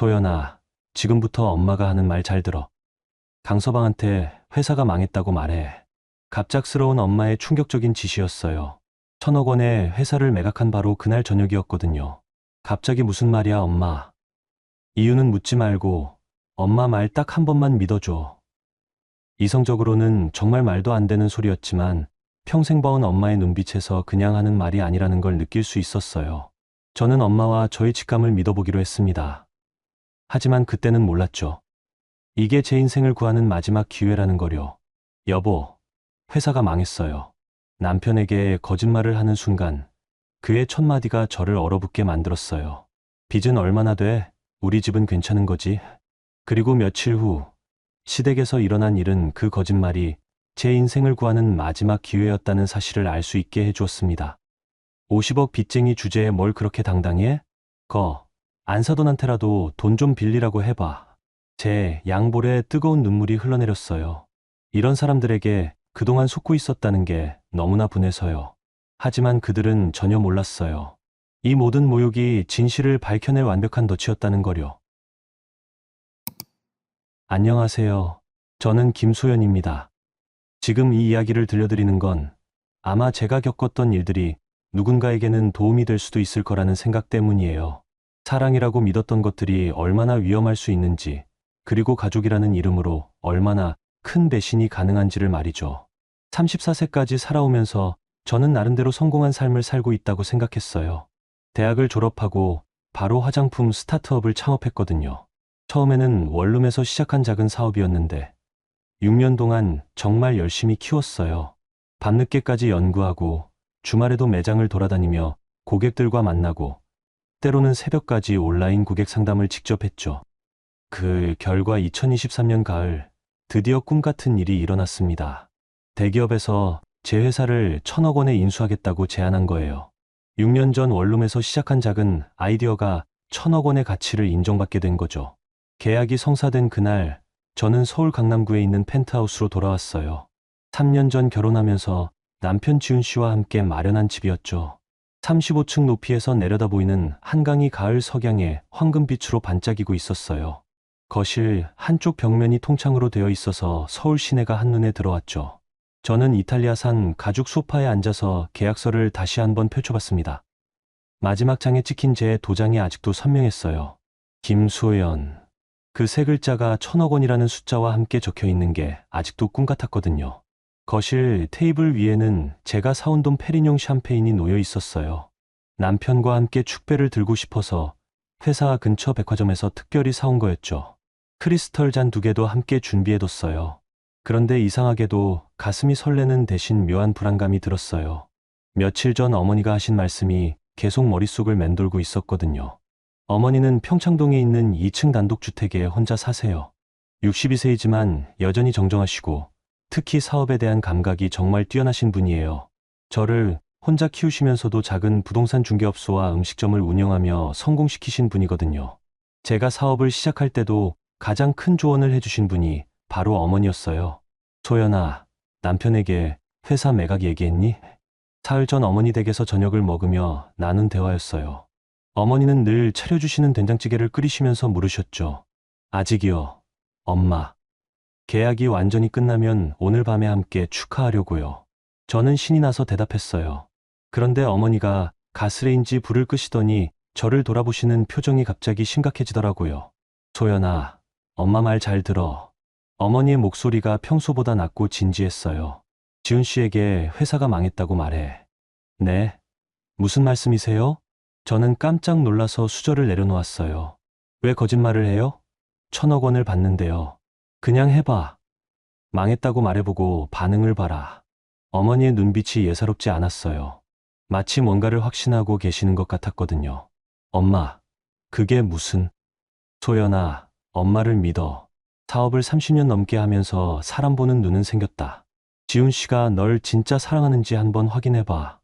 소연아, 지금부터 엄마가 하는 말 잘 들어. 강서방한테 회사가 망했다고 말해. 갑작스러운 엄마의 충격적인 지시였어요. 1,000억 원의 회사를 매각한 바로 그날 저녁이었거든요. 갑자기 무슨 말이야, 엄마. 이유는 묻지 말고 엄마 말 딱 한 번만 믿어줘. 이성적으로는 정말 말도 안 되는 소리였지만 평생 봐온 엄마의 눈빛에서 그냥 하는 말이 아니라는 걸 느낄 수 있었어요. 저는 엄마와 저의 직감을 믿어보기로 했습니다. 하지만 그때는 몰랐죠. 이게 제 인생을 구하는 마지막 기회라는 거요. 여보, 회사가 망했어요. 남편에게 거짓말을 하는 순간 그의 첫 마디가 저를 얼어붙게 만들었어요. 빚은 얼마나 돼? 우리 집은 괜찮은 거지? 그리고 며칠 후 시댁에서 일어난 일은 그 거짓말이 제 인생을 구하는 마지막 기회였다는 사실을 알 수 있게 해주었습니다. 50억 빚쟁이 주제에 뭘 그렇게 당당해? 안사돈한테라도 돈 좀 빌리라고 해봐. 제 양볼에 뜨거운 눈물이 흘러내렸어요. 이런 사람들에게 그동안 속고 있었다는 게 너무나 분해서요. 하지만 그들은 전혀 몰랐어요. 이 모든 모욕이 진실을 밝혀낼 완벽한 덫이었다는 거요. 안녕하세요. 저는 김소연입니다. 지금 이 이야기를 들려드리는 건 아마 제가 겪었던 일들이 누군가에게는 도움이 될 수도 있을 거라는 생각 때문이에요. 사랑이라고 믿었던 것들이 얼마나 위험할 수 있는지, 그리고 가족이라는 이름으로 얼마나 큰 배신이 가능한지를 말이죠. 34세까지 살아오면서 저는 나름대로 성공한 삶을 살고 있다고 생각했어요. 대학을 졸업하고 바로 화장품 스타트업을 창업했거든요. 처음에는 원룸에서 시작한 작은 사업이었는데 6년 동안 정말 열심히 키웠어요. 밤늦게까지 연구하고 주말에도 매장을 돌아다니며 고객들과 만나고 때로는 새벽까지 온라인 고객 상담을 직접 했죠. 그 결과 2023년 가을 드디어 꿈 같은 일이 일어났습니다. 대기업에서 제 회사를 1,000억 원에 인수하겠다고 제안한 거예요. 6년 전 원룸에서 시작한 작은 아이디어가 1,000억 원의 가치를 인정받게 된 거죠. 계약이 성사된 그날 저는 서울 강남구에 있는 펜트하우스로 돌아왔어요. 3년 전 결혼하면서 남편 지훈 씨와 함께 마련한 집이었죠. 35층 높이에서 내려다 보이는 한강이 가을 석양에 황금빛으로 반짝이고 있었어요. 거실 한쪽 벽면이 통창으로 되어 있어서 서울 시내가 한눈에 들어왔죠. 저는 이탈리아산 가죽 소파에 앉아서 계약서를 다시 한번 펼쳐봤습니다. 마지막 장에 찍힌 제 도장이 아직도 선명했어요. 김소연. 그 세 글자가 1,000억 원이라는 숫자와 함께 적혀 있는 게 아직도 꿈 같았거든요. 거실 테이블 위에는 제가 사온 돈 페리뇽 샴페인이 놓여 있었어요. 남편과 함께 축배를 들고 싶어서 회사 근처 백화점에서 특별히 사온 거였죠. 크리스털 잔 2개도 함께 준비해뒀어요. 그런데 이상하게도 가슴이 설레는 대신 묘한 불안감이 들었어요. 며칠 전 어머니가 하신 말씀이 계속 머릿속을 맴돌고 있었거든요. 어머니는 평창동에 있는 2층 단독주택에 혼자 사세요. 62세이지만 여전히 정정하시고 특히 사업에 대한 감각이 정말 뛰어나신 분이에요. 저를 혼자 키우시면서도 작은 부동산 중개업소와 음식점을 운영하며 성공시키신 분이거든요. 제가 사업을 시작할 때도 가장 큰 조언을 해주신 분이 바로 어머니였어요. 소연아, 남편에게 회사 매각 얘기했니? 사흘 전 어머니 댁에서 저녁을 먹으며 나눈 대화였어요. 어머니는 늘 차려주시는 된장찌개를 끓이시면서 물으셨죠. 아직이요, 엄마. 계약이 완전히 끝나면 오늘 밤에 함께 축하하려고요. 저는 신이 나서 대답했어요. 그런데 어머니가 가스레인지 불을 끄시더니 저를 돌아보시는 표정이 갑자기 심각해지더라고요. 소연아, 엄마 말 잘 들어. 어머니의 목소리가 평소보다 낮고 진지했어요. 지훈 씨에게 회사가 망했다고 말해. 네? 무슨 말씀이세요? 저는 깜짝 놀라서 수저를 내려놓았어요. 왜 거짓말을 해요? 1,000억 원을 받는데요. 그냥 해봐. 망했다고 말해보고 반응을 봐라. 어머니의 눈빛이 예사롭지 않았어요. 마치 뭔가를 확신하고 계시는 것 같았거든요. 엄마, 그게 무슨... 소연아, 엄마를 믿어. 사업을 30년 넘게 하면서 사람 보는 눈은 생겼다. 지훈 씨가 널 진짜 사랑하는지 한번 확인해봐.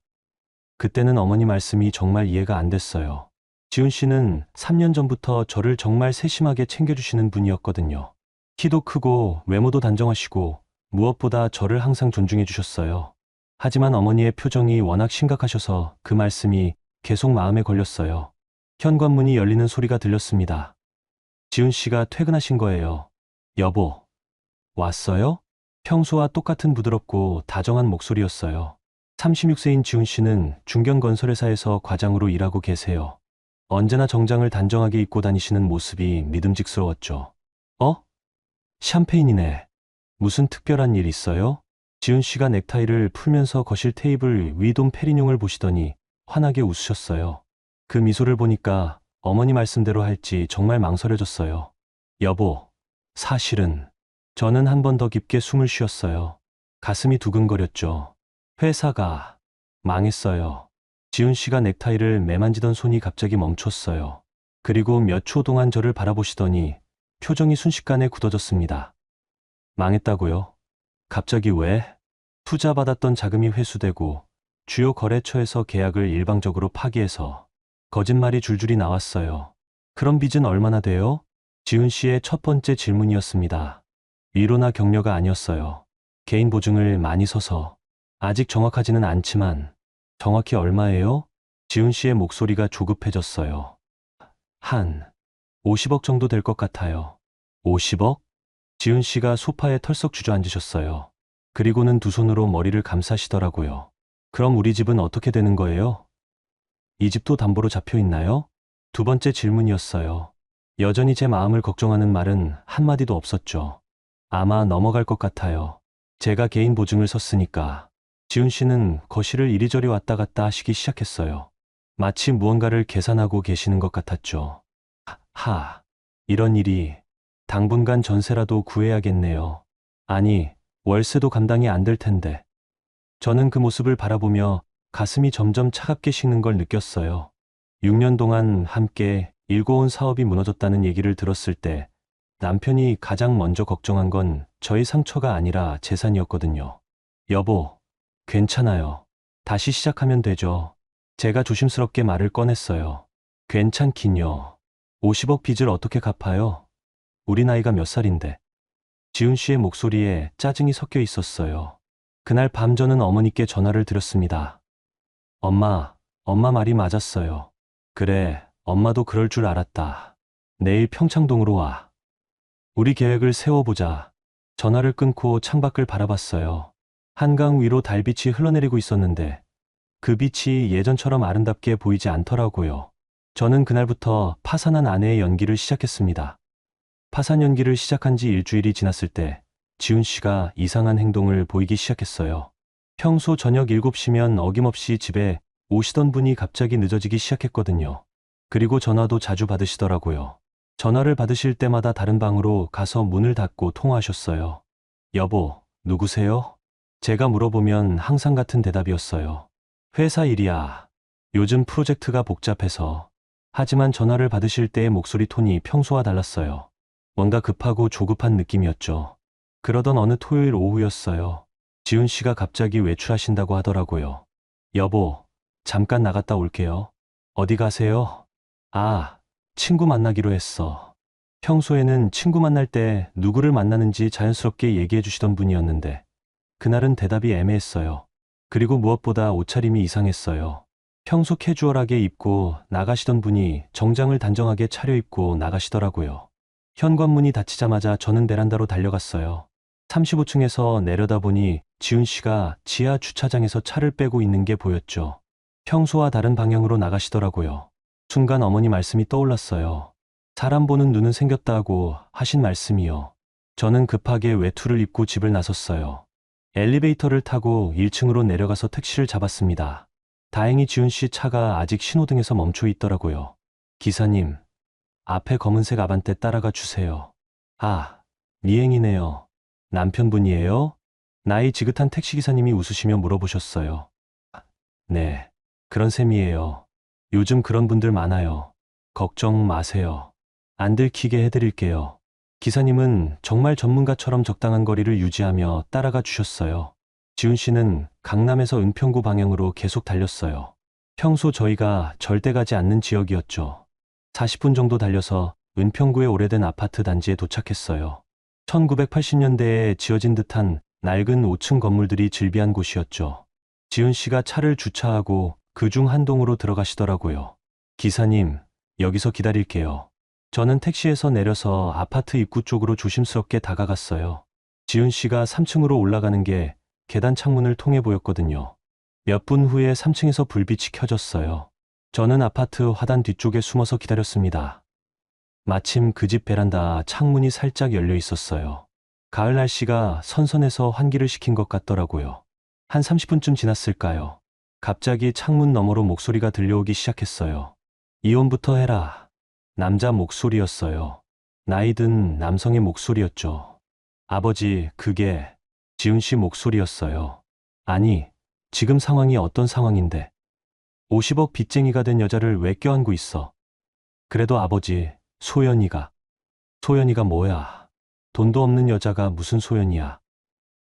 그때는 어머니 말씀이 정말 이해가 안 됐어요. 지훈 씨는 3년 전부터 저를 정말 세심하게 챙겨주시는 분이었거든요. 키도 크고 외모도 단정하시고 무엇보다 저를 항상 존중해 주셨어요. 하지만 어머니의 표정이 워낙 심각하셔서 그 말씀이 계속 마음에 걸렸어요. 현관문이 열리는 소리가 들렸습니다. 지훈 씨가 퇴근하신 거예요. 여보, 왔어요? 평소와 똑같은 부드럽고 다정한 목소리였어요. 36세인 지훈 씨는 중견건설회사에서 과장으로 일하고 계세요. 언제나 정장을 단정하게 입고 다니시는 모습이 믿음직스러웠죠. 어? 샴페인이네. 무슨 특별한 일 있어요? 지훈 씨가 넥타이를 풀면서 거실 테이블 위 돔 페리뇽을 보시더니 환하게 웃으셨어요. 그 미소를 보니까 어머니 말씀대로 할지 정말 망설여졌어요. 여보, 사실은 저는 한 번 더 깊게 숨을 쉬었어요. 가슴이 두근거렸죠. 회사가 망했어요. 지훈 씨가 넥타이를 매만지던 손이 갑자기 멈췄어요. 그리고 몇 초 동안 저를 바라보시더니 표정이 순식간에 굳어졌습니다. 망했다고요? 갑자기 왜? 투자받았던 자금이 회수되고 주요 거래처에서 계약을 일방적으로 파기해서 거짓말이 줄줄이 나왔어요. 그럼 빚은 얼마나 돼요? 지훈 씨의 첫 번째 질문이었습니다. 위로나 격려가 아니었어요. 개인 보증을 많이 서서 아직 정확하지는 않지만 정확히 얼마예요? 지훈 씨의 목소리가 조급해졌어요. 한 50억 정도 될 것 같아요. 50억? 지훈 씨가 소파에 털썩 주저앉으셨어요. 그리고는 두 손으로 머리를 감싸시더라고요. 그럼 우리 집은 어떻게 되는 거예요? 이 집도 담보로 잡혀 있나요? 두 번째 질문이었어요. 여전히 제 마음을 걱정하는 말은 한마디도 없었죠. 아마 넘어갈 것 같아요. 제가 개인 보증을 섰으니까. 지훈 씨는 거실을 이리저리 왔다 갔다 하시기 시작했어요. 마치 무언가를 계산하고 계시는 것 같았죠. 이런 일이 당분간 전세라도 구해야겠네요. 아니, 월세도 감당이 안 될 텐데. 저는 그 모습을 바라보며 가슴이 점점 차갑게 식는 걸 느꼈어요. 6년 동안 함께 일궈온 사업이 무너졌다는 얘기를 들었을 때 남편이 가장 먼저 걱정한 건 저희 상처가 아니라 재산이었거든요. 여보, 괜찮아요. 다시 시작하면 되죠. 제가 조심스럽게 말을 꺼냈어요. 괜찮긴요. 50억 빚을 어떻게 갚아요? 우리 나이가 몇 살인데. 지훈 씨의 목소리에 짜증이 섞여 있었어요. 그날 밤 저는 어머니께 전화를 드렸습니다. 엄마 말이 맞았어요. 그래, 엄마도 그럴 줄 알았다. 내일 평창동으로 와. 우리 계획을 세워보자. 전화를 끊고 창밖을 바라봤어요. 한강 위로 달빛이 흘러내리고 있었는데 그 빛이 예전처럼 아름답게 보이지 않더라고요. 저는 그날부터 파산한 아내의 연기를 시작했습니다. 파산 연기를 시작한 지 일주일이 지났을 때 지훈 씨가 이상한 행동을 보이기 시작했어요. 평소 저녁 7시면 어김없이 집에 오시던 분이 갑자기 늦어지기 시작했거든요. 그리고 전화도 자주 받으시더라고요. 전화를 받으실 때마다 다른 방으로 가서 문을 닫고 통화하셨어요. 여보, 누구세요? 제가 물어보면 항상 같은 대답이었어요. 회사 일이야. 요즘 프로젝트가 복잡해서. 하지만 전화를 받으실 때의 목소리 톤이 평소와 달랐어요. 뭔가 급하고 조급한 느낌이었죠. 그러던 어느 토요일 오후였어요. 지훈 씨가 갑자기 외출하신다고 하더라고요. 여보, 잠깐 나갔다 올게요. 어디 가세요? 친구 만나기로 했어. 평소에는 친구 만날 때 누구를 만나는지 자연스럽게 얘기해 주시던 분이었는데 그날은 대답이 애매했어요. 그리고 무엇보다 옷차림이 이상했어요. 평소 캐주얼하게 입고 나가시던 분이 정장을 단정하게 차려입고 나가시더라고요. 현관문이 닫히자마자 저는 베란다로 달려갔어요. 35층에서 내려다보니 지훈 씨가 지하 주차장에서 차를 빼고 있는 게 보였죠. 평소와 다른 방향으로 나가시더라고요. 순간 어머니 말씀이 떠올랐어요. 사람 보는 눈은 생겼다고 하신 말씀이요. 저는 급하게 외투를 입고 집을 나섰어요. 엘리베이터를 타고 1층으로 내려가서 택시를 잡았습니다. 다행히 지훈 씨 차가 아직 신호등에서 멈춰 있더라고요. 기사님, 앞에 검은색 아반떼 따라가 주세요. 미행이네요. 남편분이에요? 나이 지긋한 택시기사님이 웃으시며 물어보셨어요. 네, 그런 셈이에요. 요즘 그런 분들 많아요. 걱정 마세요. 안 들키게 해드릴게요. 기사님은 정말 전문가처럼 적당한 거리를 유지하며 따라가 주셨어요. 지훈 씨는 강남에서 은평구 방향으로 계속 달렸어요. 평소 저희가 절대 가지 않는 지역이었죠. 40분 정도 달려서 은평구의 오래된 아파트 단지에 도착했어요. 1980년대에 지어진 듯한 낡은 5층 건물들이 즐비한 곳이었죠. 지훈 씨가 차를 주차하고 그중 한 동으로 들어가시더라고요. 기사님, 여기서 기다릴게요. 저는 택시에서 내려서 아파트 입구 쪽으로 조심스럽게 다가갔어요. 지훈 씨가 3층으로 올라가는 게 계단 창문을 통해 보였거든요. 몇 분 후에 3층에서 불빛이 켜졌어요. 저는 아파트 화단 뒤쪽에 숨어서 기다렸습니다. 마침 그 집 베란다 창문이 살짝 열려 있었어요. 가을 날씨가 선선해서 환기를 시킨 것 같더라고요. 한 30분쯤 지났을까요? 갑자기 창문 너머로 목소리가 들려오기 시작했어요. 이혼부터 해라. 남자 목소리였어요. 나이 든 남성의 목소리였죠. 아버지, 그게 지훈 씨 목소리였어요. 아니, 지금 상황이 어떤 상황인데? 50억 빚쟁이가 된 여자를 왜 껴안고 있어? 그래도 아버지, 소연이가 뭐야? 돈도 없는 여자가 무슨 소연이야?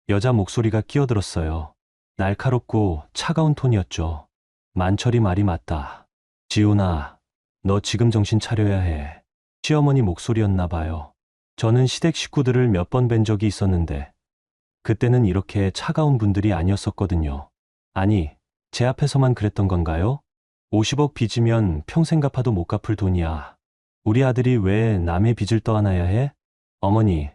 여자 목소리가 끼어들었어요. 날카롭고 차가운 톤이었죠. 만철이 말이 맞다. 지훈아, 너 지금 정신 차려야 해. 시어머니 목소리였나 봐요. 저는 시댁 식구들을 몇 번 뵌 적이 있었는데 그때는 이렇게 차가운 분들이 아니었었거든요. 아니, 제 앞에서만 그랬던 건가요? 50억 빚이면 평생 갚아도 못 갚을 돈이야. 우리 아들이 왜 남의 빚을 떠안아야 해? 어머니,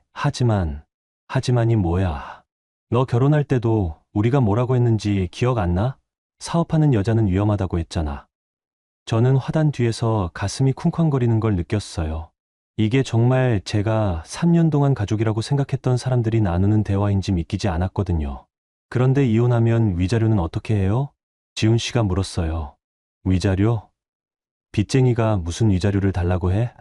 하지만이 뭐야? 너 결혼할 때도 우리가 뭐라고 했는지 기억 안 나? 사업하는 여자는 위험하다고 했잖아. 저는 화단 뒤에서 가슴이 쿵쾅거리는 걸 느꼈어요. 이게 정말 제가 3년 동안 가족이라고 생각했던 사람들이 나누는 대화인지 믿기지 않았거든요. 그런데 이혼하면 위자료는 어떻게 해요? 지훈 씨가 물었어요. 위자료? 빚쟁이가 무슨 위자료를 달라고 해?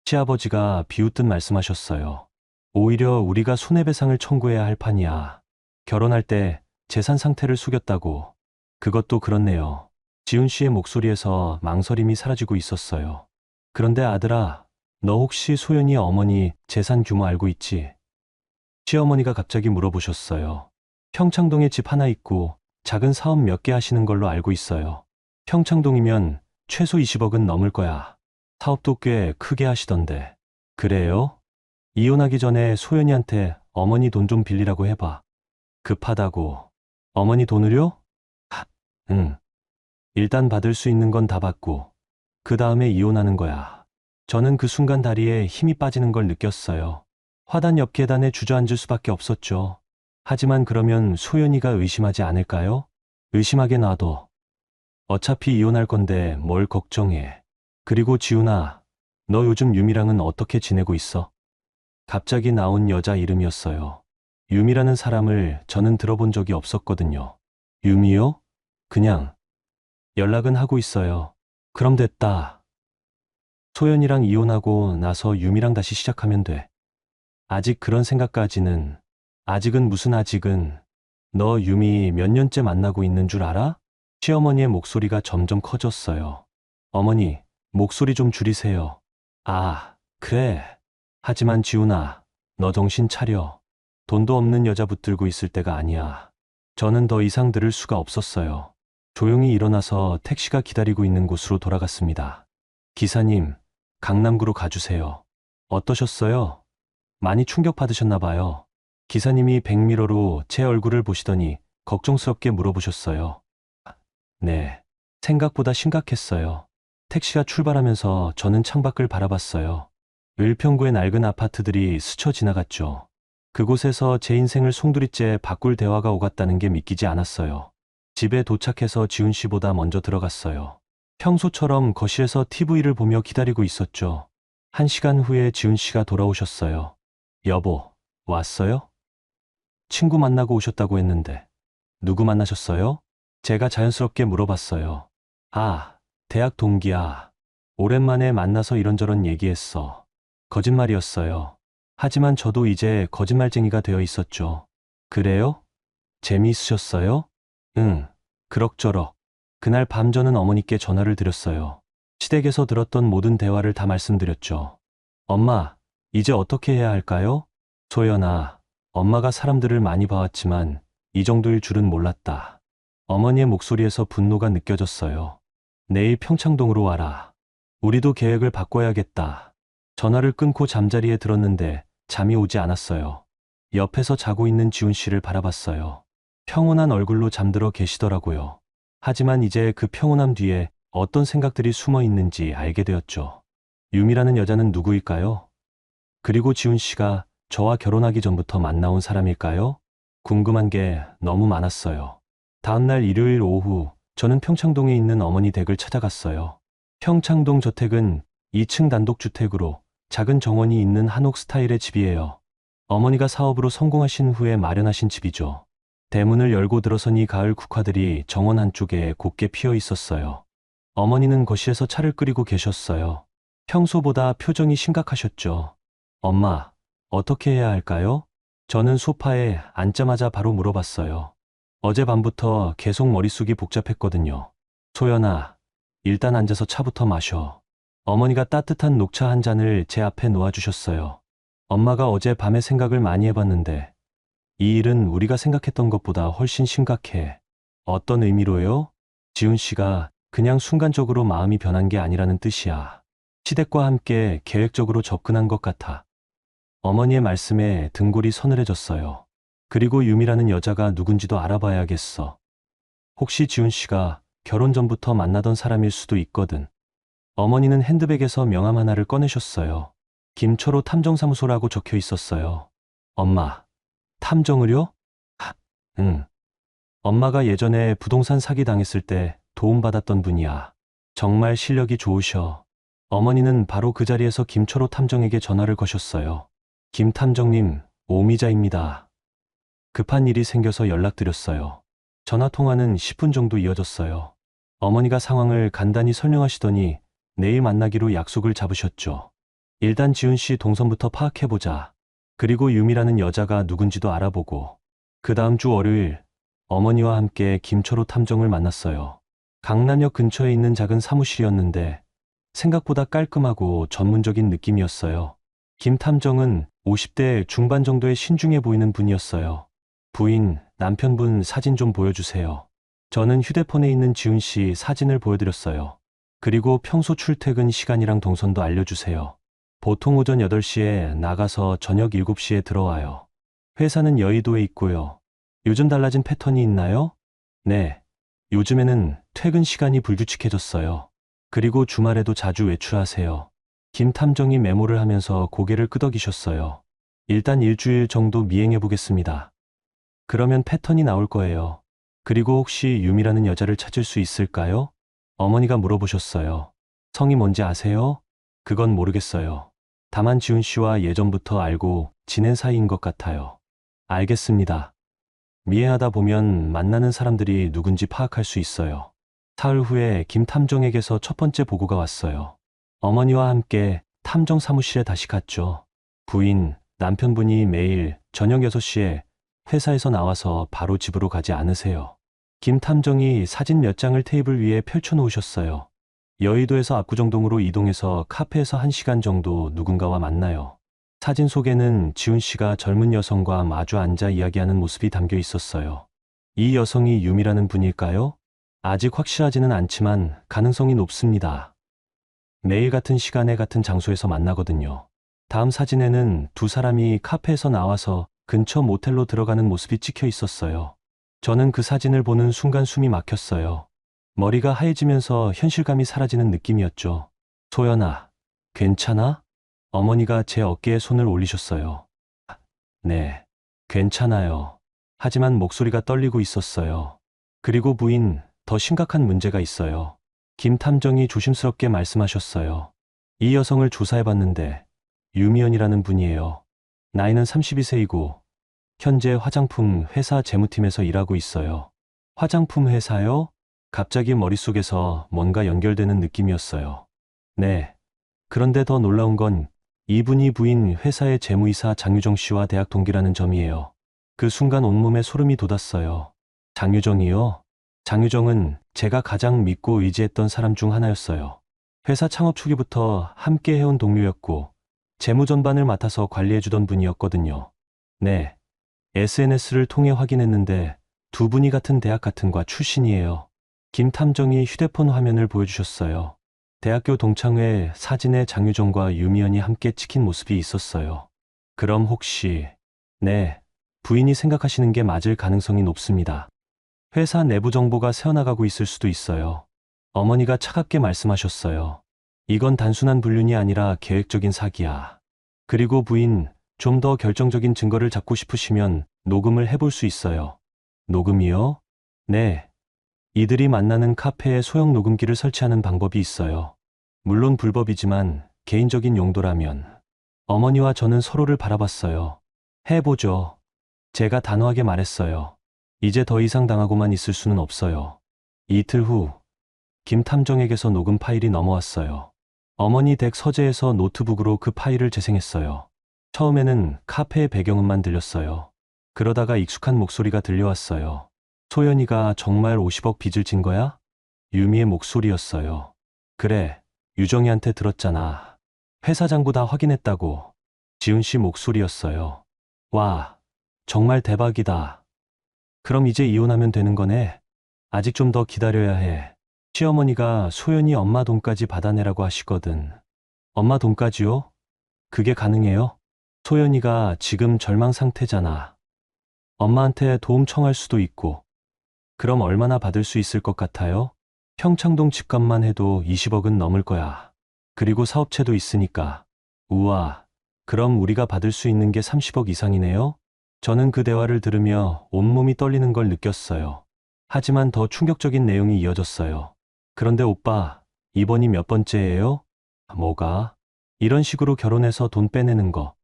시아버지가 비웃듯 말씀하셨어요. 오히려 우리가 손해배상을 청구해야 할 판이야. 결혼할 때 재산 상태를 숙였다고. 그것도 그렇네요. 지훈 씨의 목소리에서 망설임이 사라지고 있었어요. 그런데 아들아, 너 혹시 소연이 어머니 재산 규모 알고 있지? 시어머니가 갑자기 물어보셨어요. 평창동에 집 하나 있고 작은 사업 몇 개 하시는 걸로 알고 있어요. 평창동이면 최소 20억은 넘을 거야. 사업도 꽤 크게 하시던데. 그래요? 이혼하기 전에 소연이한테 어머니 돈 좀 빌리라고 해봐. 급하다고. 어머니 돈을요? 응. 일단 받을 수 있는 건 다 받고 그 다음에 이혼하는 거야. 저는 그 순간 다리에 힘이 빠지는 걸 느꼈어요. 화단 옆 계단에 주저앉을 수밖에 없었죠. 하지만 그러면 소연이가 의심하지 않을까요? 의심하게 놔둬. 어차피 이혼할 건데 뭘 걱정해. 그리고 지훈아, 너 요즘 유미랑은 어떻게 지내고 있어? 갑자기 나온 여자 이름이었어요. 유미라는 사람을 저는 들어본 적이 없었거든요. 유미요? 그냥 연락은 하고 있어요. 그럼 됐다. 소연이랑 이혼하고 나서 유미랑 다시 시작하면 돼. 아직 그런 생각까지는. 아직은 무슨 아직은. 너 유미 몇 년째 만나고 있는 줄 알아? 시어머니의 목소리가 점점 커졌어요. 어머니, 목소리 좀 줄이세요. 아, 그래. 하지만 지훈아, 너 정신 차려. 돈도 없는 여자 붙들고 있을 때가 아니야. 저는 더 이상 들을 수가 없었어요. 조용히 일어나서 택시가 기다리고 있는 곳으로 돌아갔습니다. 기사님, 강남구로 가주세요. 어떠셨어요? 많이 충격받으셨나 봐요. 기사님이 백미러로 제 얼굴을 보시더니 걱정스럽게 물어보셨어요. 네, 생각보다 심각했어요. 택시가 출발하면서 저는 창밖을 바라봤어요. 을평구의 낡은 아파트들이 스쳐 지나갔죠. 그곳에서 제 인생을 송두리째 바꿀 대화가 오갔다는 게 믿기지 않았어요. 집에 도착해서 지훈 씨보다 먼저 들어갔어요. 평소처럼 거실에서 TV를 보며 기다리고 있었죠. 1시간 후에 지훈 씨가 돌아오셨어요. 여보, 왔어요? 친구 만나고 오셨다고 했는데. 누구 만나셨어요? 제가 자연스럽게 물어봤어요. 아, 대학 동기야. 오랜만에 만나서 이런저런 얘기했어. 거짓말이었어요. 하지만 저도 이제 거짓말쟁이가 되어 있었죠. 그래요? 재미있으셨어요? 응, 그럭저럭. 그날 밤 저는 어머니께 전화를 드렸어요. 시댁에서 들었던 모든 대화를 다 말씀드렸죠. 엄마, 이제 어떻게 해야 할까요? 소연아, 엄마가 사람들을 많이 봐왔지만 이 정도일 줄은 몰랐다. 어머니의 목소리에서 분노가 느껴졌어요. 내일 평창동으로 와라. 우리도 계획을 바꿔야겠다. 전화를 끊고 잠자리에 들었는데 잠이 오지 않았어요. 옆에서 자고 있는 지훈 씨를 바라봤어요. 평온한 얼굴로 잠들어 계시더라고요. 하지만 이제 그 평온함 뒤에 어떤 생각들이 숨어 있는지 알게 되었죠. 유미라는 여자는 누구일까요? 그리고 지훈 씨가 저와 결혼하기 전부터 만나온 사람일까요? 궁금한 게 너무 많았어요. 다음날 일요일 오후, 저는 평창동에 있는 어머니 댁을 찾아갔어요. 평창동 저택은 2층 단독주택으로 작은 정원이 있는 한옥 스타일의 집이에요. 어머니가 사업으로 성공하신 후에 마련하신 집이죠. 대문을 열고 들어서니 가을 국화들이 정원 한쪽에 곱게 피어 있었어요. 어머니는 거실에서 차를 끓이고 계셨어요. 평소보다 표정이 심각하셨죠. 엄마, 어떻게 해야 할까요? 저는 소파에 앉자마자 바로 물어봤어요. 어젯밤부터 계속 머릿속이 복잡했거든요. 소연아, 일단 앉아서 차부터 마셔. 어머니가 따뜻한 녹차 한 잔을 제 앞에 놓아주셨어요. 엄마가 어제 밤에 생각을 많이 해봤는데 이 일은 우리가 생각했던 것보다 훨씬 심각해. 어떤 의미로요? 지훈 씨가 그냥 순간적으로 마음이 변한 게 아니라는 뜻이야. 시댁과 함께 계획적으로 접근한 것 같아. 어머니의 말씀에 등골이 서늘해졌어요. 그리고 유미라는 여자가 누군지도 알아봐야겠어. 혹시 지훈 씨가 결혼 전부터 만나던 사람일 수도 있거든. 어머니는 핸드백에서 명함 하나를 꺼내셨어요. 김초로 탐정사무소라고 적혀 있었어요. 엄마, 탐정을요? 응. 엄마가 예전에 부동산 사기 당했을 때 도움받았던 분이야. 정말 실력이 좋으셔. 어머니는 바로 그 자리에서 김초로 탐정에게 전화를 거셨어요. 김 탐정님, 오미자입니다. 급한 일이 생겨서 연락드렸어요. 전화 통화는 10분 정도 이어졌어요. 어머니가 상황을 간단히 설명하시더니 내일 만나기로 약속을 잡으셨죠. 일단 지훈 씨 동선부터 파악해보자. 그리고 유미라는 여자가 누군지도 알아보고. 그 다음 주 월요일, 어머니와 함께 김초로 탐정을 만났어요. 강남역 근처에 있는 작은 사무실이었는데 생각보다 깔끔하고 전문적인 느낌이었어요. 김 탐정은 50대 중반 정도의 신중해 보이는 분이었어요. 부인, 남편분 사진 좀 보여주세요. 저는 휴대폰에 있는 지훈 씨 사진을 보여드렸어요. 그리고 평소 출퇴근 시간이랑 동선도 알려주세요. 보통 오전 8시에 나가서 저녁 7시에 들어와요. 회사는 여의도에 있고요. 요즘 달라진 패턴이 있나요? 네. 요즘에는 퇴근 시간이 불규칙해졌어요. 그리고 주말에도 자주 외출하세요. 김 탐정이 메모를 하면서 고개를 끄덕이셨어요. 일단 일주일 정도 미행해 보겠습니다. 그러면 패턴이 나올 거예요. 그리고 혹시 유미라는 여자를 찾을 수 있을까요? 어머니가 물어보셨어요. 성이 뭔지 아세요? 그건 모르겠어요. 다만 지훈 씨와 예전부터 알고 지낸 사이인 것 같아요. 알겠습니다. 미행하다 보면 만나는 사람들이 누군지 파악할 수 있어요. 사흘 후에 김 탐정에게서 첫 번째 보고가 왔어요. 어머니와 함께 탐정 사무실에 다시 갔죠. 부인, 남편분이 매일 저녁 6시에 회사에서 나와서 바로 집으로 가지 않으세요. 김 탐정이 사진 몇 장을 테이블 위에 펼쳐놓으셨어요. 여의도에서 압구정동으로 이동해서 카페에서 1시간 정도 누군가와 만나요. 사진 속에는 지훈 씨가 젊은 여성과 마주 앉아 이야기하는 모습이 담겨 있었어요. 이 여성이 유미라는 분일까요? 아직 확실하지는 않지만 가능성이 높습니다. 매일 같은 시간에 같은 장소에서 만나거든요. 다음 사진에는 두 사람이 카페에서 나와서 근처 모텔로 들어가는 모습이 찍혀 있었어요. 저는 그 사진을 보는 순간 숨이 막혔어요. 머리가 하얘지면서 현실감이 사라지는 느낌이었죠. 소연아, 괜찮아? 어머니가 제 어깨에 손을 올리셨어요. 네, 괜찮아요. 하지만 목소리가 떨리고 있었어요. 그리고 부인, 더 심각한 문제가 있어요. 김 탐정이 조심스럽게 말씀하셨어요. 이 여성을 조사해봤는데 유미연이라는 분이에요. 나이는 32세이고 현재 화장품 회사 재무팀에서 일하고 있어요. 화장품 회사요? 갑자기 머릿속에서 뭔가 연결되는 느낌이었어요. 네. 그런데 더 놀라운 건 이분이 부인 회사의 재무이사 장유정 씨와 대학 동기라는 점이에요. 그 순간 온몸에 소름이 돋았어요. 장유정이요? 장유정은 제가 가장 믿고 의지했던 사람 중 하나였어요. 회사 창업 초기부터 함께 해온 동료였고 재무 전반을 맡아서 관리해주던 분이었거든요. 네. SNS를 통해 확인했는데 두 분이 같은 대학 같은 과 출신이에요. 김 탐정이 휴대폰 화면을 보여주셨어요. 대학교 동창회 사진에 장유정과 유미연이 함께 찍힌 모습이 있었어요. 그럼 혹시... 네, 부인이 생각하시는 게 맞을 가능성이 높습니다. 회사 내부 정보가 새어나가고 있을 수도 있어요. 어머니가 차갑게 말씀하셨어요. 이건 단순한 불륜이 아니라 계획적인 사기야. 그리고 부인, 좀 더 결정적인 증거를 잡고 싶으시면 녹음을 해볼 수 있어요. 녹음이요? 네. 이들이 만나는 카페에 소형 녹음기를 설치하는 방법이 있어요. 물론 불법이지만 개인적인 용도라면. 어머니와 저는 서로를 바라봤어요. 해보죠. 제가 단호하게 말했어요. 이제 더 이상 당하고만 있을 수는 없어요. 이틀 후, 김 탐정에게서 녹음 파일이 넘어왔어요. 어머니 댁 서재에서 노트북으로 그 파일을 재생했어요. 처음에는 카페의 배경음만 들렸어요. 그러다가 익숙한 목소리가 들려왔어요. 소연이가 정말 50억 빚을 진 거야? 유미의 목소리였어요. 그래, 유정이한테 들었잖아. 회사 장부 다 확인했다고. 지훈 씨 목소리였어요. 와, 정말 대박이다. 그럼 이제 이혼하면 되는 거네? 아직 좀 더 기다려야 해. 시어머니가 소연이 엄마 돈까지 받아내라고 하시거든. 엄마 돈까지요? 그게 가능해요? 소연이가 지금 절망 상태잖아. 엄마한테 도움 청할 수도 있고. 그럼 얼마나 받을 수 있을 것 같아요? 평창동 집값만 해도 20억은 넘을 거야. 그리고 사업체도 있으니까. 우와, 그럼 우리가 받을 수 있는 게 30억 이상이네요? 저는 그 대화를 들으며 온몸이 떨리는 걸 느꼈어요. 하지만 더 충격적인 내용이 이어졌어요. 그런데 오빠, 이번이 몇 번째예요? 뭐가? 이런 식으로 결혼해서 돈 빼내는 거.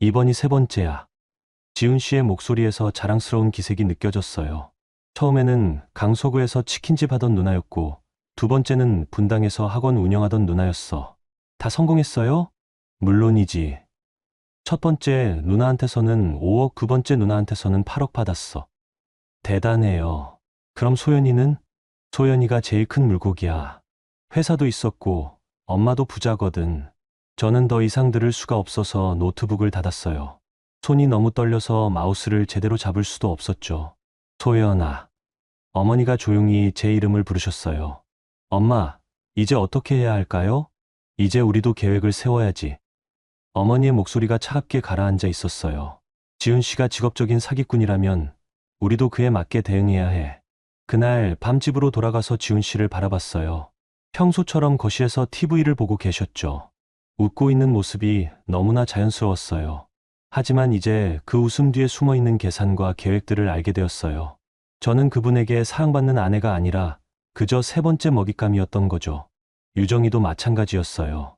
이번이 세 번째야. 지훈 씨의 목소리에서 자랑스러운 기색이 느껴졌어요. 처음에는 강서구에서 치킨집 하던 누나였고, 두 번째는 분당에서 학원 운영하던 누나였어. 다 성공했어요? 물론이지. 첫 번째 누나한테서는 5억, 두 번째 누나한테서는 8억 받았어. 대단해요. 그럼 소연이는? 소연이가 제일 큰 물고기야. 회사도 있었고, 엄마도 부자거든. 저는 더 이상 들을 수가 없어서 노트북을 닫았어요. 손이 너무 떨려서 마우스를 제대로 잡을 수도 없었죠. 소연아. 어머니가 조용히 제 이름을 부르셨어요. 엄마, 이제 어떻게 해야 할까요? 이제 우리도 계획을 세워야지. 어머니의 목소리가 차갑게 가라앉아 있었어요. 지훈 씨가 직업적인 사기꾼이라면 우리도 그에 맞게 대응해야 해. 그날 밤 집으로 돌아가서 지훈 씨를 바라봤어요. 평소처럼 거실에서 TV를 보고 계셨죠. 웃고 있는 모습이 너무나 자연스러웠어요. 하지만 이제 그 웃음 뒤에 숨어있는 계산과 계획들을 알게 되었어요. 저는 그분에게 사랑받는 아내가 아니라 그저 세 번째 먹잇감이었던 거죠. 유정이도 마찬가지였어요.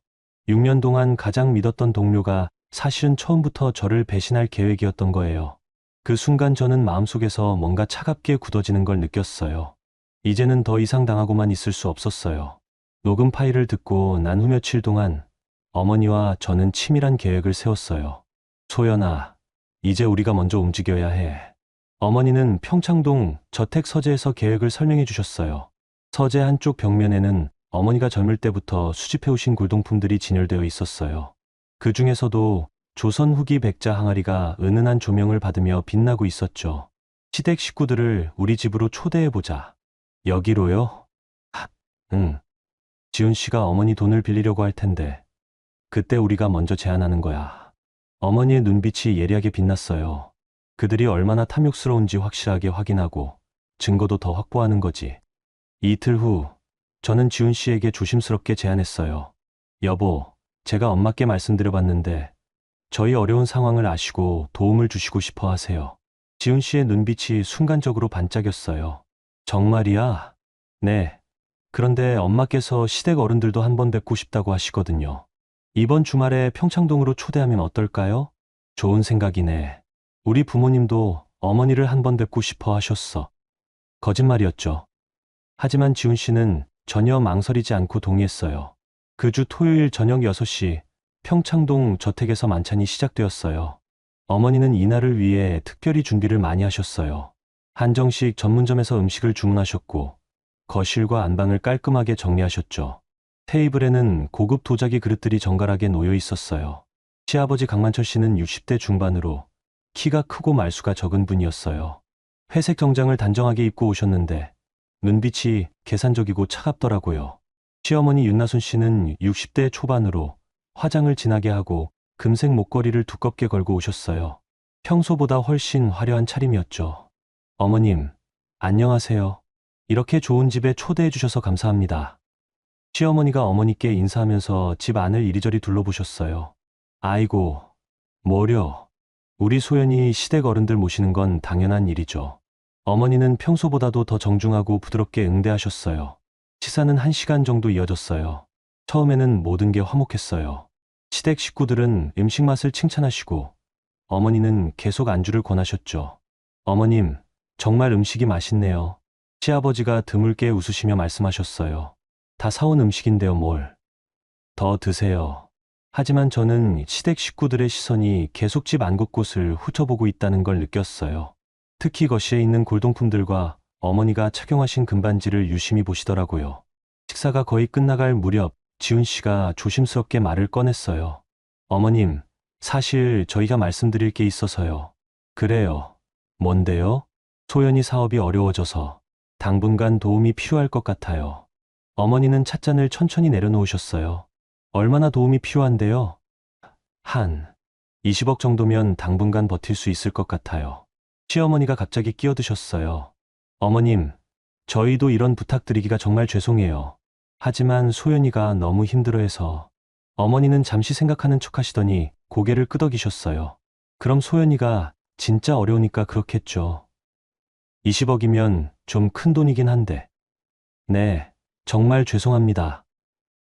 6년 동안 가장 믿었던 동료가 사실은 처음부터 저를 배신할 계획이었던 거예요. 그 순간 저는 마음속에서 뭔가 차갑게 굳어지는 걸 느꼈어요. 이제는 더 이상 당하고만 있을 수 없었어요. 녹음 파일을 듣고 난 후 며칠 동안 어머니와 저는 치밀한 계획을 세웠어요. 소연아, 이제 우리가 먼저 움직여야 해. 어머니는 평창동 저택 서재에서 계획을 설명해 주셨어요. 서재 한쪽 벽면에는 어머니가 젊을 때부터 수집해오신 골동품들이 진열되어 있었어요. 그 중에서도 조선 후기 백자 항아리가 은은한 조명을 받으며 빛나고 있었죠. 시댁 식구들을 우리 집으로 초대해보자. 여기로요? 응. 지훈 씨가 어머니 돈을 빌리려고 할 텐데 그때 우리가 먼저 제안하는 거야. 어머니의 눈빛이 예리하게 빛났어요. 그들이 얼마나 탐욕스러운지 확실하게 확인하고 증거도 더 확보하는 거지. 이틀 후 저는 지훈 씨에게 조심스럽게 제안했어요. 여보, 제가 엄마께 말씀드려봤는데 저희 어려운 상황을 아시고 도움을 주시고 싶어 하세요. 지훈 씨의 눈빛이 순간적으로 반짝였어요. 정말이야? 네. 그런데 엄마께서 시댁 어른들도 한번 뵙고 싶다고 하시거든요. 이번 주말에 평창동으로 초대하면 어떨까요? 좋은 생각이네. 우리 부모님도 어머니를 한번 뵙고 싶어 하셨어. 거짓말이었죠. 하지만 지훈 씨는 전혀 망설이지 않고 동의했어요. 그 주 토요일 저녁 6시 평창동 저택에서 만찬이 시작되었어요. 어머니는 이날을 위해 특별히 준비를 많이 하셨어요. 한정식 전문점에서 음식을 주문하셨고 거실과 안방을 깔끔하게 정리하셨죠. 테이블에는 고급 도자기 그릇들이 정갈하게 놓여 있었어요. 시아버지 강만철 씨는 60대 중반으로 키가 크고 말수가 적은 분이었어요. 회색 정장을 단정하게 입고 오셨는데 눈빛이 계산적이고 차갑더라고요. 시어머니 윤나순 씨는 60대 초반으로 화장을 진하게 하고 금색 목걸이를 두껍게 걸고 오셨어요. 평소보다 훨씬 화려한 차림이었죠. 어머님, 안녕하세요. 이렇게 좋은 집에 초대해 주셔서 감사합니다. 시어머니가 어머니께 인사하면서 집 안을 이리저리 둘러보셨어요. 아이고, 뭐려. 우리 소연이 시댁 어른들 모시는 건 당연한 일이죠. 어머니는 평소보다도 더 정중하고 부드럽게 응대하셨어요. 식사는 1시간 정도 이어졌어요. 처음에는 모든 게 화목했어요. 시댁 식구들은 음식 맛을 칭찬하시고 어머니는 계속 안주를 권하셨죠. 어머님, 정말 음식이 맛있네요. 시아버지가 드물게 웃으시며 말씀하셨어요. 다 사온 음식인데요, 뭘. 더 드세요. 하지만 저는 시댁 식구들의 시선이 계속 집 안곳곳을 훑어보고 있다는 걸 느꼈어요. 특히 거실에 있는 골동품들과 어머니가 착용하신 금반지를 유심히 보시더라고요. 식사가 거의 끝나갈 무렵 지훈 씨가 조심스럽게 말을 꺼냈어요. 어머님, 사실 저희가 말씀드릴 게 있어서요. 그래요. 뭔데요? 소연이 사업이 어려워져서 당분간 도움이 필요할 것 같아요. 어머니는 찻잔을 천천히 내려놓으셨어요. 얼마나 도움이 필요한데요? 한 20억 정도면 당분간 버틸 수 있을 것 같아요. 시어머니가 갑자기 끼어드셨어요. 어머님, 저희도 이런 부탁드리기가 정말 죄송해요. 하지만 소연이가 너무 힘들어해서. 어머니는 잠시 생각하는 척 하시더니 고개를 끄덕이셨어요. 그럼 소연이가 진짜 어려우니까 그렇겠죠. 20억이면 좀 큰 돈이긴 한데. 네, 정말 죄송합니다.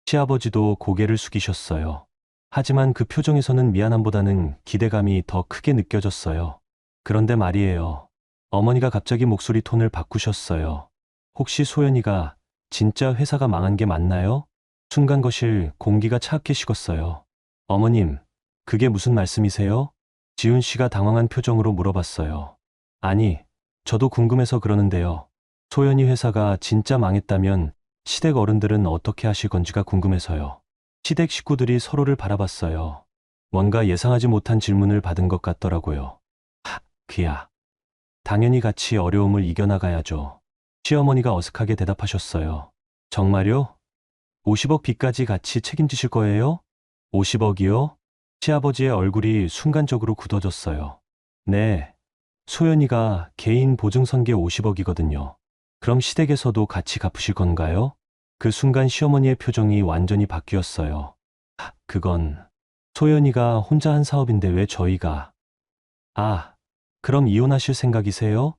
시아버지도 고개를 숙이셨어요. 하지만 그 표정에서는 미안함보다는 기대감이 더 크게 느껴졌어요. 그런데 말이에요. 어머니가 갑자기 목소리 톤을 바꾸셨어요. 혹시 소연이가 진짜 회사가 망한 게 맞나요? 순간 거실 공기가 차갑게 식었어요. 어머님, 그게 무슨 말씀이세요? 지훈 씨가 당황한 표정으로 물어봤어요. 아니, 저도 궁금해서 그러는데요. 소연이 회사가 진짜 망했다면 시댁 어른들은 어떻게 하실 건지가 궁금해서요. 시댁 식구들이 서로를 바라봤어요. 뭔가 예상하지 못한 질문을 받은 것 같더라고요. 그야. 당연히 같이 어려움을 이겨나가야죠. 시어머니가 어색하게 대답하셨어요. 정말요? 50억 빚까지 같이 책임지실 거예요? 50억이요? 시아버지의 얼굴이 순간적으로 굳어졌어요. 네. 소연이가 개인 보증선계 50억이거든요. 그럼 시댁에서도 같이 갚으실 건가요? 그 순간 시어머니의 표정이 완전히 바뀌었어요. 그건 소연이가 혼자 한 사업인데 왜 저희가... 아, 그럼 이혼하실 생각이세요?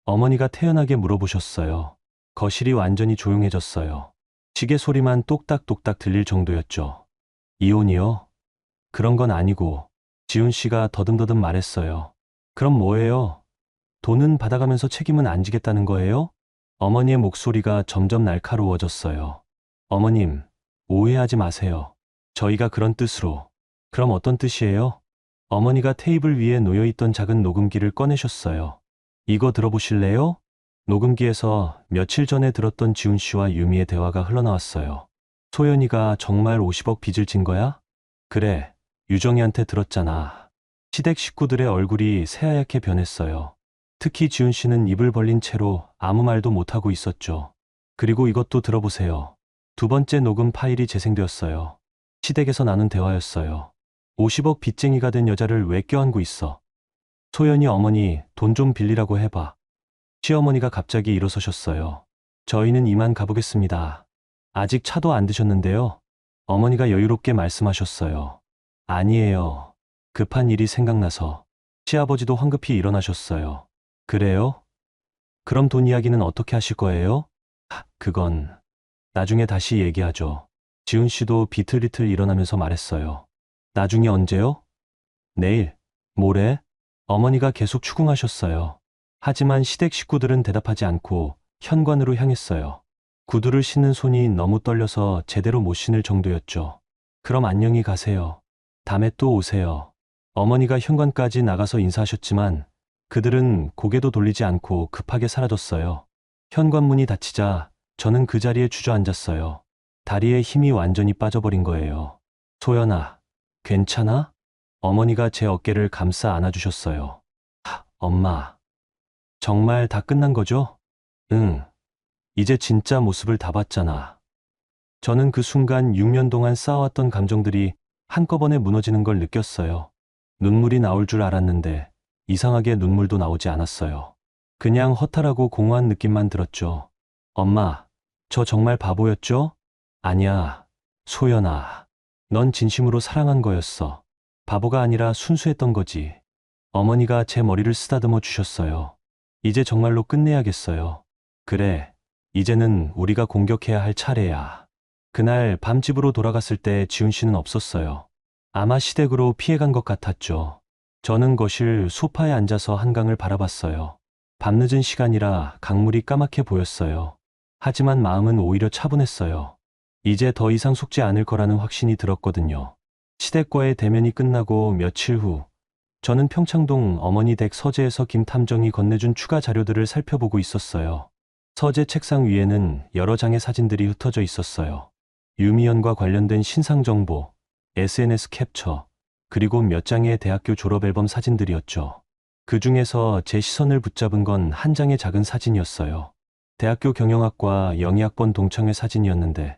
어머니가 태연하게 물어보셨어요. 거실이 완전히 조용해졌어요. 시계 소리만 똑딱똑딱 들릴 정도였죠. 이혼이요? 그런 건 아니고. 지훈 씨가 더듬더듬 말했어요. 그럼 뭐예요? 돈은 받아가면서 책임은 안 지겠다는 거예요? 어머니의 목소리가 점점 날카로워졌어요. 어머님, 오해하지 마세요. 저희가 그런 뜻으로. 그럼 어떤 뜻이에요? 어머니가 테이블 위에 놓여있던 작은 녹음기를 꺼내셨어요. 이거 들어보실래요? 녹음기에서 며칠 전에 들었던 지훈 씨와 유미의 대화가 흘러나왔어요. 소연이가 정말 50억 빚을 진 거야? 그래, 유정이한테 들었잖아. 시댁 식구들의 얼굴이 새하얗게 변했어요. 특히 지훈 씨는 입을 벌린 채로 아무 말도 못하고 있었죠. 그리고 이것도 들어보세요. 두 번째 녹음 파일이 재생되었어요. 시댁에서 나눈 대화였어요. 50억 빚쟁이가 된 여자를 왜 껴안고 있어? 소연이 어머니 돈 좀 빌리라고 해봐. 시어머니가 갑자기 일어서셨어요. 저희는 이만 가보겠습니다. 아직 차도 안 드셨는데요. 어머니가 여유롭게 말씀하셨어요. 아니에요. 급한 일이 생각나서. 시아버지도 황급히 일어나셨어요. 그래요? 그럼 돈 이야기는 어떻게 하실 거예요? 그건 나중에 다시 얘기하죠. 지훈 씨도 비틀비틀 일어나면서 말했어요. 나중에 언제요? 내일, 모레? 어머니가 계속 추궁하셨어요. 하지만 시댁 식구들은 대답하지 않고 현관으로 향했어요. 구두를 신는 손이 너무 떨려서 제대로 못 신을 정도였죠. 그럼 안녕히 가세요. 다음에 또 오세요. 어머니가 현관까지 나가서 인사하셨지만 그들은 고개도 돌리지 않고 급하게 사라졌어요. 현관문이 닫히자 저는 그 자리에 주저앉았어요. 다리에 힘이 완전히 빠져버린 거예요. 소연아, 괜찮아? 어머니가 제 어깨를 감싸 안아주셨어요. 엄마, 정말 다 끝난 거죠? 응, 이제 진짜 모습을 다 봤잖아. 저는 그 순간 6년 동안 쌓아왔던 감정들이 한꺼번에 무너지는 걸 느꼈어요. 눈물이 나올 줄 알았는데 이상하게 눈물도 나오지 않았어요. 그냥 허탈하고 공허한 느낌만 들었죠. 엄마, 저 정말 바보였죠? 아니야, 소연아. 넌 진심으로 사랑한 거였어. 바보가 아니라 순수했던 거지. 어머니가 제 머리를 쓰다듬어 주셨어요. 이제 정말로 끝내야겠어요. 그래, 이제는 우리가 공격해야 할 차례야. 그날 밤 집으로 돌아갔을 때 지훈 씨는 없었어요. 아마 시댁으로 피해간 것 같았죠. 저는 거실 소파에 앉아서 한강을 바라봤어요. 밤늦은 시간이라 강물이 까맣게 보였어요. 하지만 마음은 오히려 차분했어요. 이제 더 이상 속지 않을 거라는 확신이 들었거든요. 시댁과의 대면이 끝나고 며칠 후, 저는 평창동 어머니 댁 서재에서 김 탐정이 건네준 추가 자료들을 살펴보고 있었어요. 서재 책상 위에는 여러 장의 사진들이 흩어져 있었어요. 유미연과 관련된 신상 정보, SNS 캡처, 그리고 몇 장의 대학교 졸업 앨범 사진들이었죠. 그 중에서 제 시선을 붙잡은 건 한 장의 작은 사진이었어요. 대학교 경영학과 영희학번 동창회 사진이었는데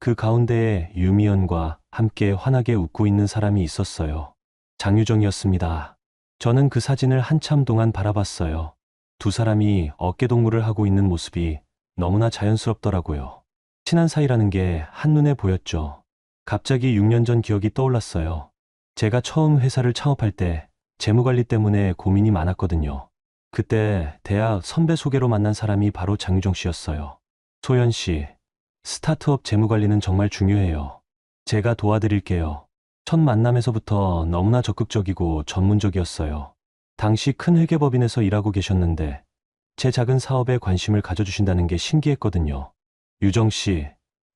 그 가운데에 유미연과 함께 환하게 웃고 있는 사람이 있었어요. 장유정이었습니다. 저는 그 사진을 한참 동안 바라봤어요. 두 사람이 어깨동무를 하고 있는 모습이 너무나 자연스럽더라고요. 친한 사이라는 게 한눈에 보였죠. 갑자기 6년 전 기억이 떠올랐어요. 제가 처음 회사를 창업할 때 재무관리 때문에 고민이 많았거든요. 그때 대학 선배 소개로 만난 사람이 바로 장유정 씨였어요. 소연 씨, 스타트업 재무관리는 정말 중요해요. 제가 도와드릴게요. 첫 만남에서부터 너무나 적극적이고 전문적이었어요. 당시 큰 회계법인에서 일하고 계셨는데 제 작은 사업에 관심을 가져주신다는 게 신기했거든요. 유정 씨,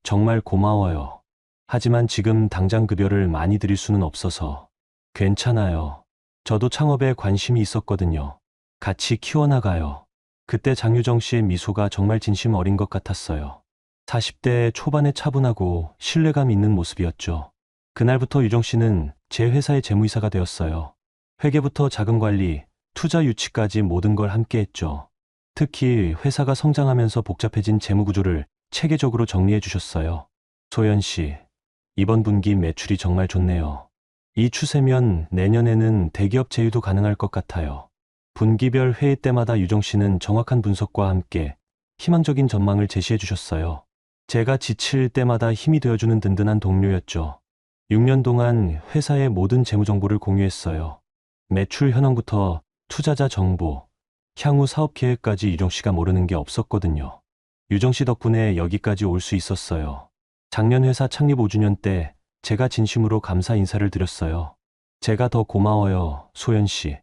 정말 고마워요. 하지만 지금 당장 급여를 많이 드릴 수는 없어서. 괜찮아요. 저도 창업에 관심이 있었거든요. 같이 키워나가요. 그때 장유정 씨의 미소가 정말 진심 어린 것 같았어요. 40대 초반에 차분하고 신뢰감 있는 모습이었죠. 그날부터 유정 씨는 제 회사의 재무이사가 되었어요. 회계부터 자금 관리, 투자 유치까지 모든 걸 함께 했죠. 특히 회사가 성장하면서 복잡해진 재무 구조를 체계적으로 정리해 주셨어요. 소연 씨, 이번 분기 매출이 정말 좋네요. 이 추세면 내년에는 대기업 제휴도 가능할 것 같아요. 분기별 회의 때마다 유정 씨는 정확한 분석과 함께 희망적인 전망을 제시해 주셨어요. 제가 지칠 때마다 힘이 되어주는 든든한 동료였죠. 6년 동안 회사의 모든 재무 정보를 공유했어요. 매출 현황부터 투자자 정보, 향후 사업 계획까지 유정 씨가 모르는 게 없었거든요. 유정 씨 덕분에 여기까지 올 수 있었어요. 작년 회사 창립 5주년 때 제가 진심으로 감사 인사를 드렸어요. 제가 더 고마워요, 소연 씨.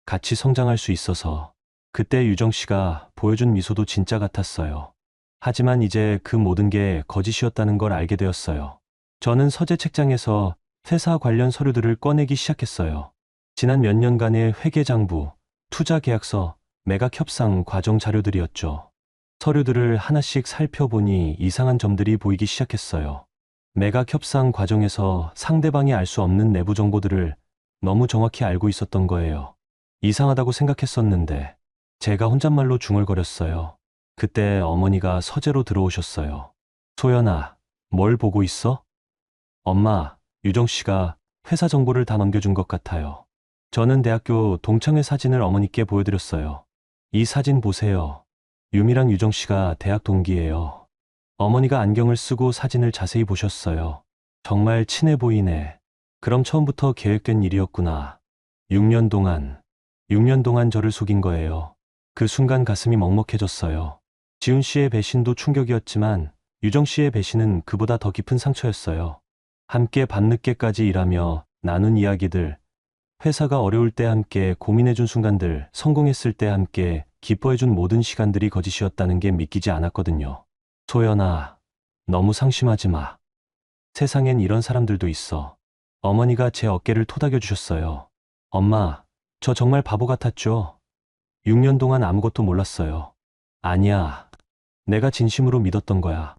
같이 성장할 수 있어서. 그때 유정 씨가 보여준 미소도 진짜 같았어요. 하지만 이제 그 모든 게 거짓이었다는 걸 알게 되었어요. 저는 서재 책장에서 회사 관련 서류들을 꺼내기 시작했어요. 지난 몇 년간의 회계장부, 투자 계약서, 매각 협상 과정 자료들이었죠. 서류들을 하나씩 살펴보니 이상한 점들이 보이기 시작했어요. 매각 협상 과정에서 상대방이 알 수 없는 내부 정보들을 너무 정확히 알고 있었던 거예요. 이상하다고 생각했었는데 제가 혼잣말로 중얼거렸어요. 그때 어머니가 서재로 들어오셨어요. 소연아, 뭘 보고 있어? 엄마, 유정 씨가 회사 정보를 다 넘겨준 것 같아요. 저는 대학교 동창회 사진을 어머니께 보여드렸어요. 이 사진 보세요. 유미랑 유정 씨가 대학 동기예요. 어머니가 안경을 쓰고 사진을 자세히 보셨어요. 정말 친해 보이네. 그럼 처음부터 계획된 일이었구나. 6년 동안 저를 속인 거예요. 그 순간 가슴이 먹먹해졌어요. 지훈 씨의 배신도 충격이었지만 유정 씨의 배신은 그보다 더 깊은 상처였어요. 함께 밤늦게까지 일하며 나눈 이야기들, 회사가 어려울 때 함께 고민해준 순간들, 성공했을 때 함께 기뻐해준 모든 시간들이 거짓이었다는 게 믿기지 않았거든요. 소연아, 너무 상심하지 마. 세상엔 이런 사람들도 있어. 어머니가 제 어깨를 토닥여 주셨어요. 엄마, 저 정말 바보 같았죠? 6년 동안 아무것도 몰랐어요. 아니야. 내가 진심으로 믿었던 거야.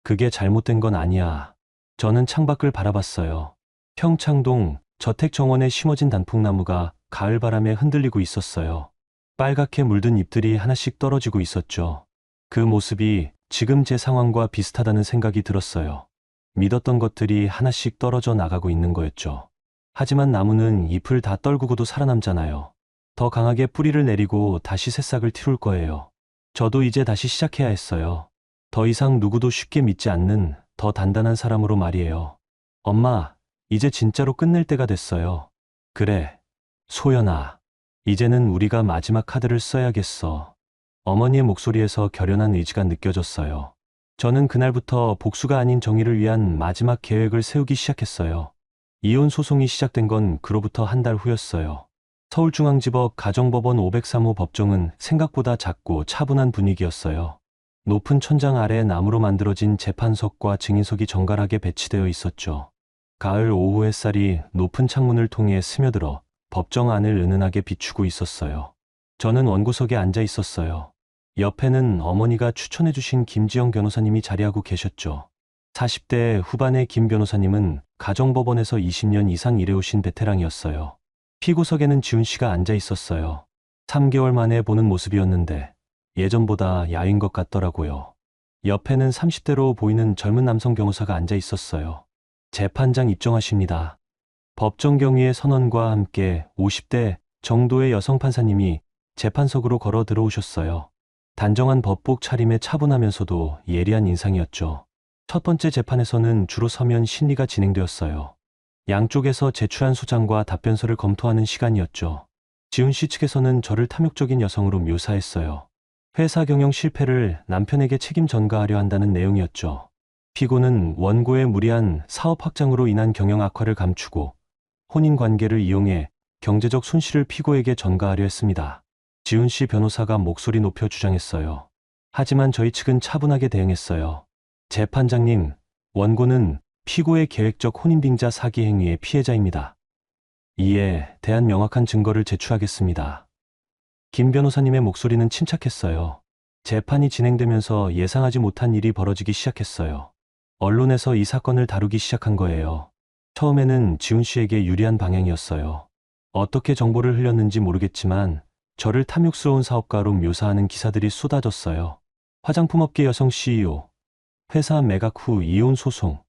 그게 잘못된 건 아니야. 저는 창밖을 바라봤어요. 평창동 저택정원에 심어진 단풍나무가 가을바람에 흔들리고 있었어요. 빨갛게 물든 잎들이 하나씩 떨어지고 있었죠. 그 모습이 지금 제 상황과 비슷하다는 생각이 들었어요. 믿었던 것들이 하나씩 떨어져 나가고 있는 거였죠. 하지만 나무는 잎을 다 떨구고도 살아남잖아요. 더 강하게 뿌리를 내리고 다시 새싹을 틔울 거예요. 저도 이제 다시 시작해야 했어요. 더 이상 누구도 쉽게 믿지 않는 더 단단한 사람으로 말이에요. 엄마, 이제 진짜로 끝낼 때가 됐어요. 그래, 소연아. 이제는 우리가 마지막 카드를 써야겠어. 어머니의 목소리에서 결연한 의지가 느껴졌어요. 저는 그날부터 복수가 아닌 정의를 위한 마지막 계획을 세우기 시작했어요. 이혼 소송이 시작된 건 그로부터 한 달 후였어요. 서울중앙지법 가정법원 503호 법정은 생각보다 작고 차분한 분위기였어요. 높은 천장 아래 나무로 만들어진 재판석과 증인석이 정갈하게 배치되어 있었죠. 가을 오후 햇살이 높은 창문을 통해 스며들어 법정 안을 은은하게 비추고 있었어요. 저는 원고석에 앉아 있었어요. 옆에는 어머니가 추천해 주신 김지영 변호사님이 자리하고 계셨죠. 40대 후반의 김 변호사님은 가정법원에서 20년 이상 일해오신 베테랑이었어요. 피고석에는 지훈 씨가 앉아 있었어요. 3개월 만에 보는 모습이었는데 예전보다 야윈 것 같더라고요. 옆에는 30대로 보이는 젊은 남성 변호사가 앉아 있었어요. 재판장 입정하십니다. 법정 경위의 선언과 함께 50대 정도의 여성 판사님이 재판석으로 걸어 들어오셨어요. 단정한 법복 차림에 차분하면서도 예리한 인상이었죠. 첫 번째 재판에서는 주로 서면 심리가 진행되었어요. 양쪽에서 제출한 소장과 답변서를 검토하는 시간이었죠. 지훈 씨 측에서는 저를 탐욕적인 여성으로 묘사했어요. 회사 경영 실패를 남편에게 책임 전가하려 한다는 내용이었죠. 피고는 원고의 무리한 사업 확장으로 인한 경영 악화를 감추고 혼인 관계를 이용해 경제적 손실을 피고에게 전가하려 했습니다. 지훈 씨 변호사가 목소리 높여 주장했어요. 하지만 저희 측은 차분하게 대응했어요. 재판장님, 원고는 피고의 계획적 혼인빙자 사기 행위의 피해자입니다. 이에 대한 명확한 증거를 제출하겠습니다. 김 변호사님의 목소리는 침착했어요. 재판이 진행되면서 예상하지 못한 일이 벌어지기 시작했어요. 언론에서 이 사건을 다루기 시작한 거예요. 처음에는 지훈 씨에게 유리한 방향이었어요. 어떻게 정보를 흘렸는지 모르겠지만 저를 탐욕스러운 사업가로 묘사하는 기사들이 쏟아졌어요. 화장품업계 여성 CEO, 회사 매각 후 이혼 소송,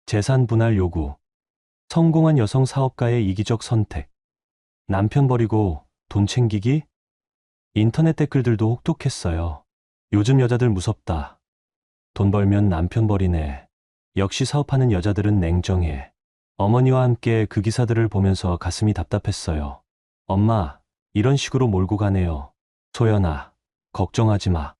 재산 분할 요구, 성공한 여성 사업가의 이기적 선택, 남편 버리고 돈 챙기기? 인터넷 댓글들도 혹독했어요. 요즘 여자들 무섭다. 돈 벌면 남편 버리네. 역시 사업하는 여자들은 냉정해. 어머니와 함께 그 기사들을 보면서 가슴이 답답했어요. 엄마, 이런 식으로 몰고 가네요. 소연아, 걱정하지 마.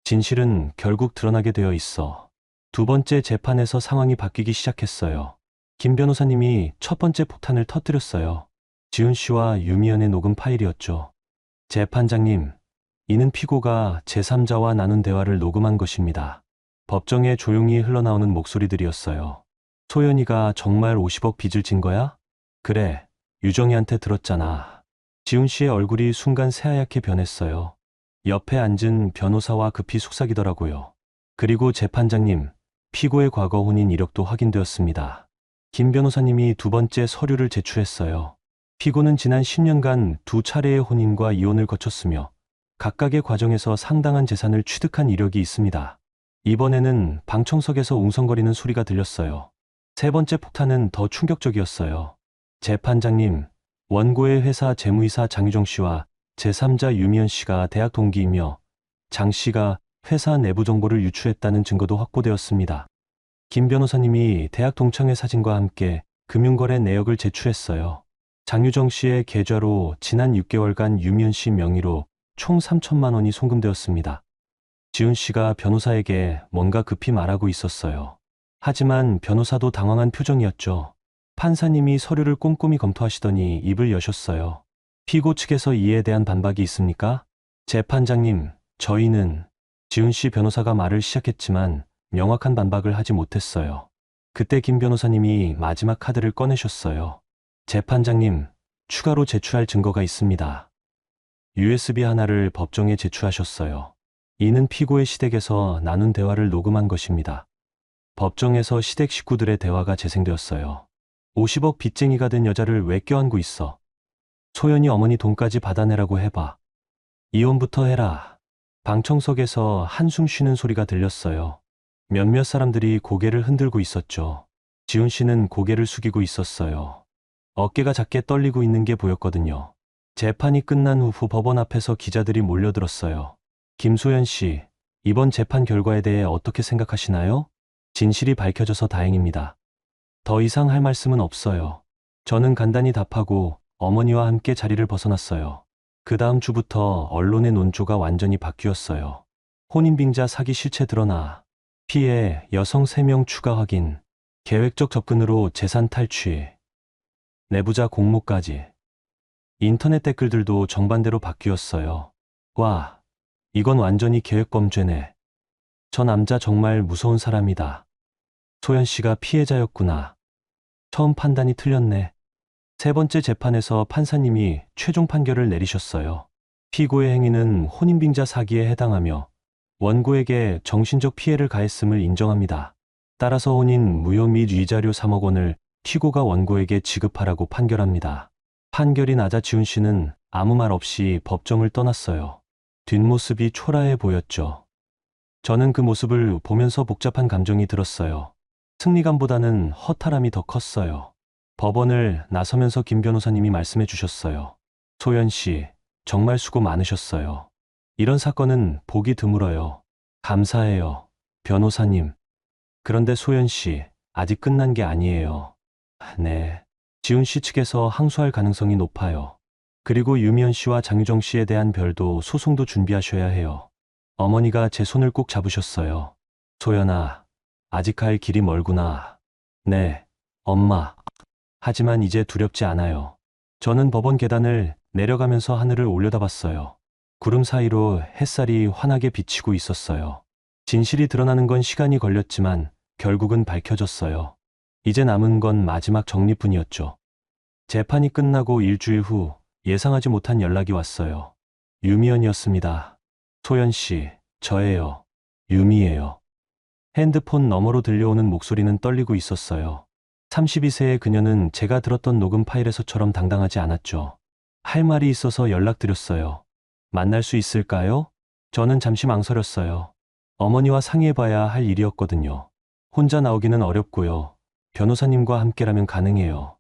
진실은 결국 드러나게 되어 있어. 두 번째 재판에서 상황이 바뀌기 시작했어요. 김 변호사님이 첫 번째 폭탄을 터뜨렸어요. 지훈 씨와 유미연의 녹음 파일이었죠. 재판장님, 이는 피고가 제3자와 나눈 대화를 녹음한 것입니다. 법정에 조용히 흘러나오는 목소리들이었어요. 소연이가 정말 50억 빚을 진 거야? 그래, 유정이한테 들었잖아. 지훈 씨의 얼굴이 순간 새하얗게 변했어요. 옆에 앉은 변호사와 급히 속삭이더라고요. 그리고 재판장님, 피고의 과거 혼인 이력도 확인되었습니다. 김 변호사님이 두 번째 서류를 제출했어요. 피고는 지난 10년간 두 차례의 혼인과 이혼을 거쳤으며 각각의 과정에서 상당한 재산을 취득한 이력이 있습니다. 이번에는 방청석에서 웅성거리는 소리가 들렸어요. 세 번째 폭탄은 더 충격적이었어요. 재판장님, 원고의 회사 재무이사 장유정 씨와 제3자 유미연 씨가 대학 동기이며 장 씨가 회사 내부 정보를 유출했다는 증거도 확보되었습니다. 김 변호사님이 대학 동창회 사진과 함께 금융거래 내역을 제출했어요. 장유정 씨의 계좌로 지난 6개월간 유미연 씨 명의로 총 3천만 원이 송금되었습니다. 지훈 씨가 변호사에게 뭔가 급히 말하고 있었어요. 하지만 변호사도 당황한 표정이었죠. 판사님이 서류를 꼼꼼히 검토하시더니 입을 여셨어요. 피고 측에서 이에 대한 반박이 있습니까? 재판장님, 저희는 지훈 씨 변호사가 말을 시작했지만 명확한 반박을 하지 못했어요. 그때 김 변호사님이 마지막 카드를 꺼내셨어요. 재판장님, 추가로 제출할 증거가 있습니다. USB 하나를 법정에 제출하셨어요. 이는 피고의 시댁에서 나눈 대화를 녹음한 것입니다. 법정에서 시댁 식구들의 대화가 재생되었어요. 50억 빚쟁이가 된 여자를 왜 껴안고 있어? 소연이 어머니 돈까지 받아내라고 해봐. 이혼부터 해라. 방청석에서 한숨 쉬는 소리가 들렸어요. 몇몇 사람들이 고개를 흔들고 있었죠. 지훈 씨는 고개를 숙이고 있었어요. 어깨가 작게 떨리고 있는 게 보였거든요. 재판이 끝난 후 법원 앞에서 기자들이 몰려들었어요. 김소연 씨, 이번 재판 결과에 대해 어떻게 생각하시나요? 진실이 밝혀져서 다행입니다. 더 이상 할 말씀은 없어요. 저는 간단히 답하고 어머니와 함께 자리를 벗어났어요. 그 다음 주부터 언론의 논조가 완전히 바뀌었어요. 혼인빙자 사기 실체 드러나, 피해 여성 3명 추가 확인, 계획적 접근으로 재산 탈취, 내부자 공모까지. 인터넷 댓글들도 정반대로 바뀌었어요. 와, 이건 완전히 계획범죄네. 저 남자 정말 무서운 사람이다. 소연 씨가 피해자였구나. 처음 판단이 틀렸네. 세 번째 재판에서 판사님이 최종 판결을 내리셨어요. 피고의 행위는 혼인빙자 사기에 해당하며 원고에게 정신적 피해를 가했음을 인정합니다. 따라서 혼인 무효 및 위자료 3억 원을 피고가 원고에게 지급하라고 판결합니다. 판결이 나자 지훈 씨는 아무 말 없이 법정을 떠났어요. 뒷모습이 초라해 보였죠. 저는 그 모습을 보면서 복잡한 감정이 들었어요. 승리감보다는 허탈함이 더 컸어요. 법원을 나서면서 김 변호사님이 말씀해 주셨어요. 소연 씨, 정말 수고 많으셨어요. 이런 사건은 보기 드물어요. 감사해요, 변호사님. 그런데 소연 씨, 아직 끝난 게 아니에요. 네. 지훈 씨 측에서 항소할 가능성이 높아요. 그리고 유미연 씨와 장유정 씨에 대한 별도 소송도 준비하셔야 해요. 어머니가 제 손을 꼭 잡으셨어요. 소연아, 아직 갈 길이 멀구나. 네, 엄마. 하지만 이제 두렵지 않아요. 저는 법원 계단을 내려가면서 하늘을 올려다봤어요. 구름 사이로 햇살이 환하게 비치고 있었어요. 진실이 드러나는 건 시간이 걸렸지만 결국은 밝혀졌어요. 이제 남은 건 마지막 정리뿐이었죠. 재판이 끝나고 일주일 후 예상하지 못한 연락이 왔어요. 유미연이었습니다. 소연 씨, 저예요. 유미예요. 핸드폰 너머로 들려오는 목소리는 떨리고 있었어요. 32세의 그녀는 제가 들었던 녹음 파일에서처럼 당당하지 않았죠. 할 말이 있어서 연락드렸어요. 만날 수 있을까요? 저는 잠시 망설였어요. 어머니와 상의해봐야 할 일이었거든요. 혼자 나오기는 어렵고요. 변호사님과 함께라면 가능해요.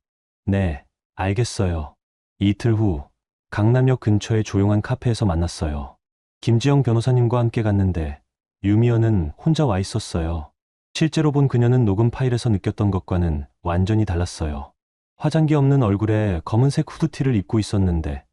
네, 알겠어요. 이틀 후 강남역 근처의 조용한 카페에서 만났어요. 김지영 변호사님과 함께 갔는데 유미연은 혼자 와 있었어요. 실제로 본 그녀는 녹음 파일에서 느꼈던 것과는 완전히 달랐어요. 화장기 없는 얼굴에 검은색 후드티를 입고 있었는데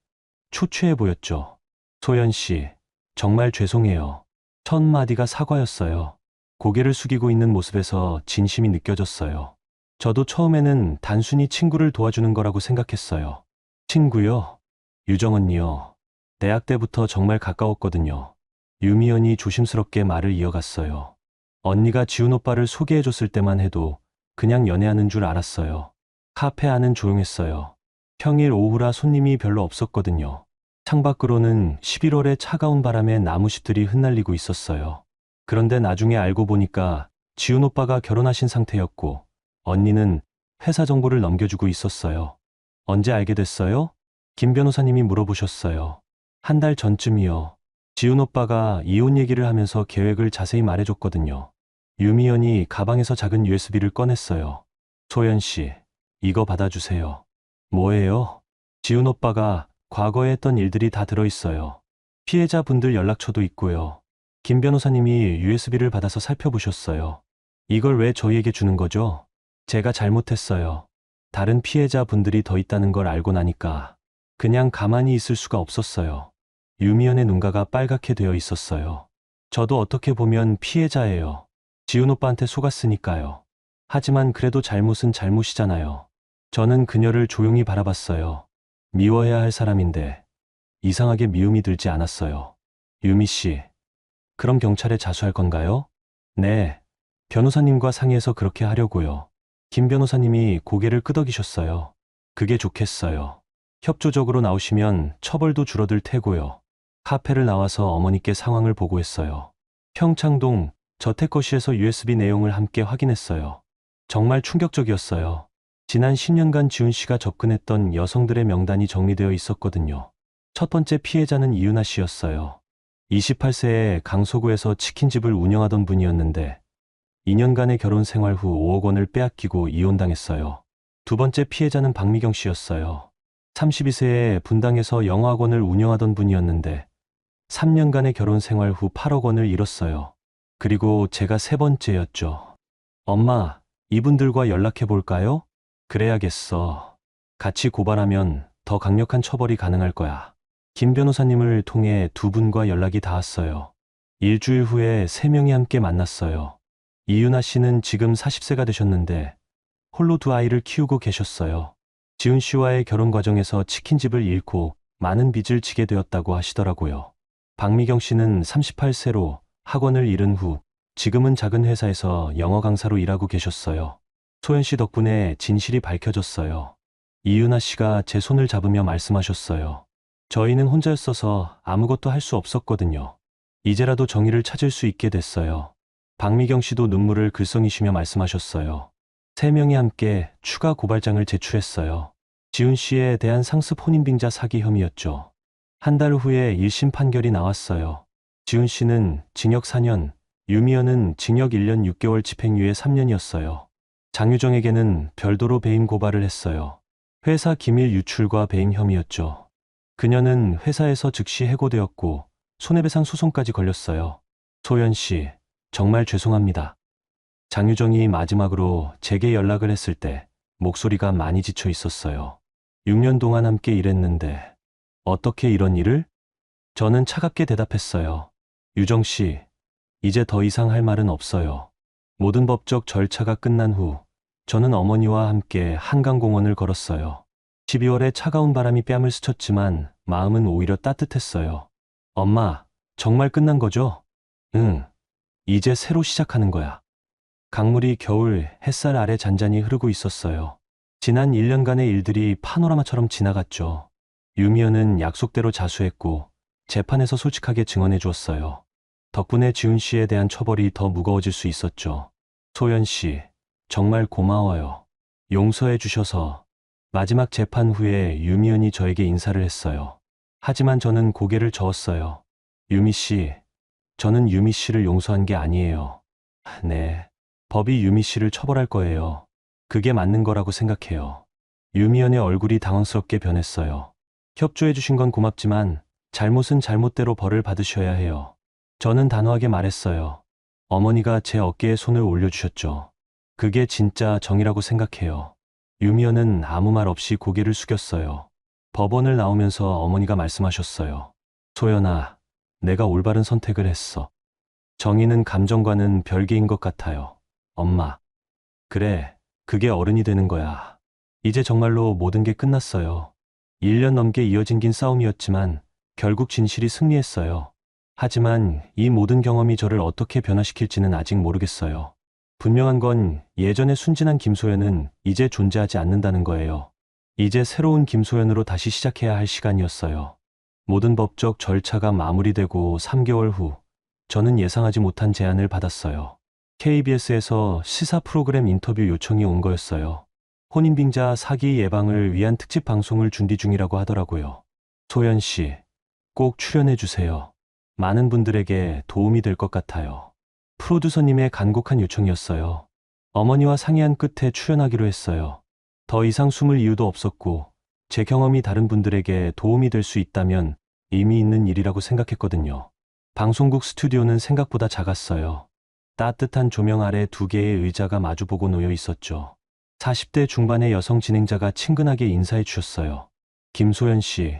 초췌해 보였죠. 소연 씨, 정말 죄송해요. 첫 마디가 사과였어요. 고개를 숙이고 있는 모습에서 진심이 느껴졌어요. 저도 처음에는 단순히 친구를 도와주는 거라고 생각했어요. 친구요? 유정 언니요. 대학 때부터 정말 가까웠거든요. 유미연이 조심스럽게 말을 이어갔어요. 언니가 지훈 오빠를 소개해줬을 때만 해도 그냥 연애하는 줄 알았어요. 카페 안은 조용했어요. 평일 오후라 손님이 별로 없었거든요. 창밖으로는 11월의 차가운 바람에 나무잎들이 흩날리고 있었어요. 그런데 나중에 알고 보니까 지훈 오빠가 결혼하신 상태였고 언니는 회사 정보를 넘겨주고 있었어요. 언제 알게 됐어요? 김 변호사님이 물어보셨어요. 한 달 전쯤이요. 지훈 오빠가 이혼 얘기를 하면서 계획을 자세히 말해줬거든요. 유미연이 가방에서 작은 USB를 꺼냈어요. 소연 씨, 이거 받아주세요. 뭐예요? 지훈 오빠가 과거에 했던 일들이 다 들어있어요. 피해자분들 연락처도 있고요. 김 변호사님이 USB를 받아서 살펴보셨어요. 이걸 왜 저희에게 주는 거죠? 제가 잘못했어요. 다른 피해자분들이 더 있다는 걸 알고 나니까 그냥 가만히 있을 수가 없었어요. 유미연의 눈가가 빨갛게 되어 있었어요. 저도 어떻게 보면 피해자예요. 지훈 오빠한테 속았으니까요. 하지만 그래도 잘못은 잘못이잖아요. 저는 그녀를 조용히 바라봤어요. 미워해야 할 사람인데 이상하게 미움이 들지 않았어요. 유미 씨, 그럼 경찰에 자수할 건가요? 네, 변호사님과 상의해서 그렇게 하려고요. 김 변호사님이 고개를 끄덕이셨어요. 그게 좋겠어요. 협조적으로 나오시면 처벌도 줄어들 테고요. 카페를 나와서 어머니께 상황을 보고했어요. 평창동 저택거실에서 USB 내용을 함께 확인했어요. 정말 충격적이었어요. 지난 10년간 지훈 씨가 접근했던 여성들의 명단이 정리되어 있었거든요. 첫 번째 피해자는 이윤아 씨였어요. 28세에 강서구에서 치킨집을 운영하던 분이었는데 2년간의 결혼 생활 후 5억 원을 빼앗기고 이혼당했어요. 두 번째 피해자는 박미경 씨였어요. 32세에 분당에서 영어학원을 운영하던 분이었는데 3년간의 결혼 생활 후 8억 원을 잃었어요. 그리고 제가 세 번째였죠. 엄마, 이분들과 연락해 볼까요? 그래야겠어. 같이 고발하면 더 강력한 처벌이 가능할 거야. 김 변호사님을 통해 두 분과 연락이 닿았어요. 일주일 후에 세 명이 함께 만났어요. 이윤아 씨는 지금 40세가 되셨는데 홀로 두 아이를 키우고 계셨어요. 지훈 씨와의 결혼 과정에서 치킨집을 잃고 많은 빚을 지게 되었다고 하시더라고요. 박미경 씨는 38세로 학원을 잃은 후 지금은 작은 회사에서 영어 강사로 일하고 계셨어요. 소연 씨 덕분에 진실이 밝혀졌어요. 이윤아 씨가 제 손을 잡으며 말씀하셨어요. 저희는 혼자였어서 아무것도 할 수 없었거든요. 이제라도 정의를 찾을 수 있게 됐어요. 박미경 씨도 눈물을 글썽이시며 말씀하셨어요. 세 명이 함께 추가 고발장을 제출했어요. 지훈 씨에 대한 상습 혼인빙자 사기 혐의였죠. 한 달 후에 1심 판결이 나왔어요. 지훈 씨는 징역 4년, 유미연은 징역 1년 6개월 집행유예 3년이었어요. 장유정에게는 별도로 배임 고발을 했어요. 회사 기밀 유출과 배임 혐의였죠. 그녀는 회사에서 즉시 해고되었고 손해배상 소송까지 걸렸어요. 소연 씨, 정말 죄송합니다. 장유정이 마지막으로 제게 연락을 했을 때 목소리가 많이 지쳐 있었어요. 6년 동안 함께 일했는데 어떻게 이런 일을? 저는 차갑게 대답했어요. 유정 씨, 이제 더 이상 할 말은 없어요. 모든 법적 절차가 끝난 후 저는 어머니와 함께 한강공원을 걸었어요. 12월에 차가운 바람이 뺨을 스쳤지만 마음은 오히려 따뜻했어요. 엄마, 정말 끝난 거죠? 응, 이제 새로 시작하는 거야. 강물이 겨울 햇살 아래 잔잔히 흐르고 있었어요. 지난 1년간의 일들이 파노라마처럼 지나갔죠. 유미연은 약속대로 자수했고 재판에서 솔직하게 증언해 주었어요. 덕분에 지훈 씨에 대한 처벌이 더 무거워질 수 있었죠. 소연 씨, 정말 고마워요. 용서해 주셔서. 마지막 재판 후에 유미연이 저에게 인사를 했어요. 하지만 저는 고개를 저었어요. 유미 씨, 저는 유미 씨를 용서한 게 아니에요. 네, 법이 유미 씨를 처벌할 거예요. 그게 맞는 거라고 생각해요. 유미연의 얼굴이 당황스럽게 변했어요. 협조해 주신 건 고맙지만 잘못은 잘못대로 벌을 받으셔야 해요. 저는 단호하게 말했어요. 어머니가 제 어깨에 손을 올려주셨죠. 그게 진짜 정이라고 생각해요. 유미연은 아무 말 없이 고개를 숙였어요. 법원을 나오면서 어머니가 말씀하셨어요. 소연아, 내가 올바른 선택을 했어. 정의는 감정과는 별개인 것 같아요. 엄마. 그래, 그게 어른이 되는 거야. 이제 정말로 모든 게 끝났어요. 1년 넘게 이어진 긴 싸움이었지만 결국 진실이 승리했어요. 하지만 이 모든 경험이 저를 어떻게 변화시킬지는 아직 모르겠어요. 분명한 건 예전의 순진한 김소연은 이제 존재하지 않는다는 거예요. 이제 새로운 김소연으로 다시 시작해야 할 시간이었어요. 모든 법적 절차가 마무리되고 3개월 후 저는 예상하지 못한 제안을 받았어요. KBS에서 시사 프로그램 인터뷰 요청이 온 거였어요. 혼인빙자 사기 예방을 위한 특집 방송을 준비 중이라고 하더라고요. 소연 씨, 꼭 출연해 주세요. 많은 분들에게 도움이 될 것 같아요. 프로듀서님의 간곡한 요청이었어요. 어머니와 상의한 끝에 출연하기로 했어요. 더 이상 숨을 이유도 없었고 제 경험이 다른 분들에게 도움이 될 수 있다면 의미 있는 일이라고 생각했거든요. 방송국 스튜디오는 생각보다 작았어요. 따뜻한 조명 아래 2개의 의자가 마주보고 놓여 있었죠. 40대 중반의 여성 진행자가 친근하게 인사해 주셨어요. 김소연 씨,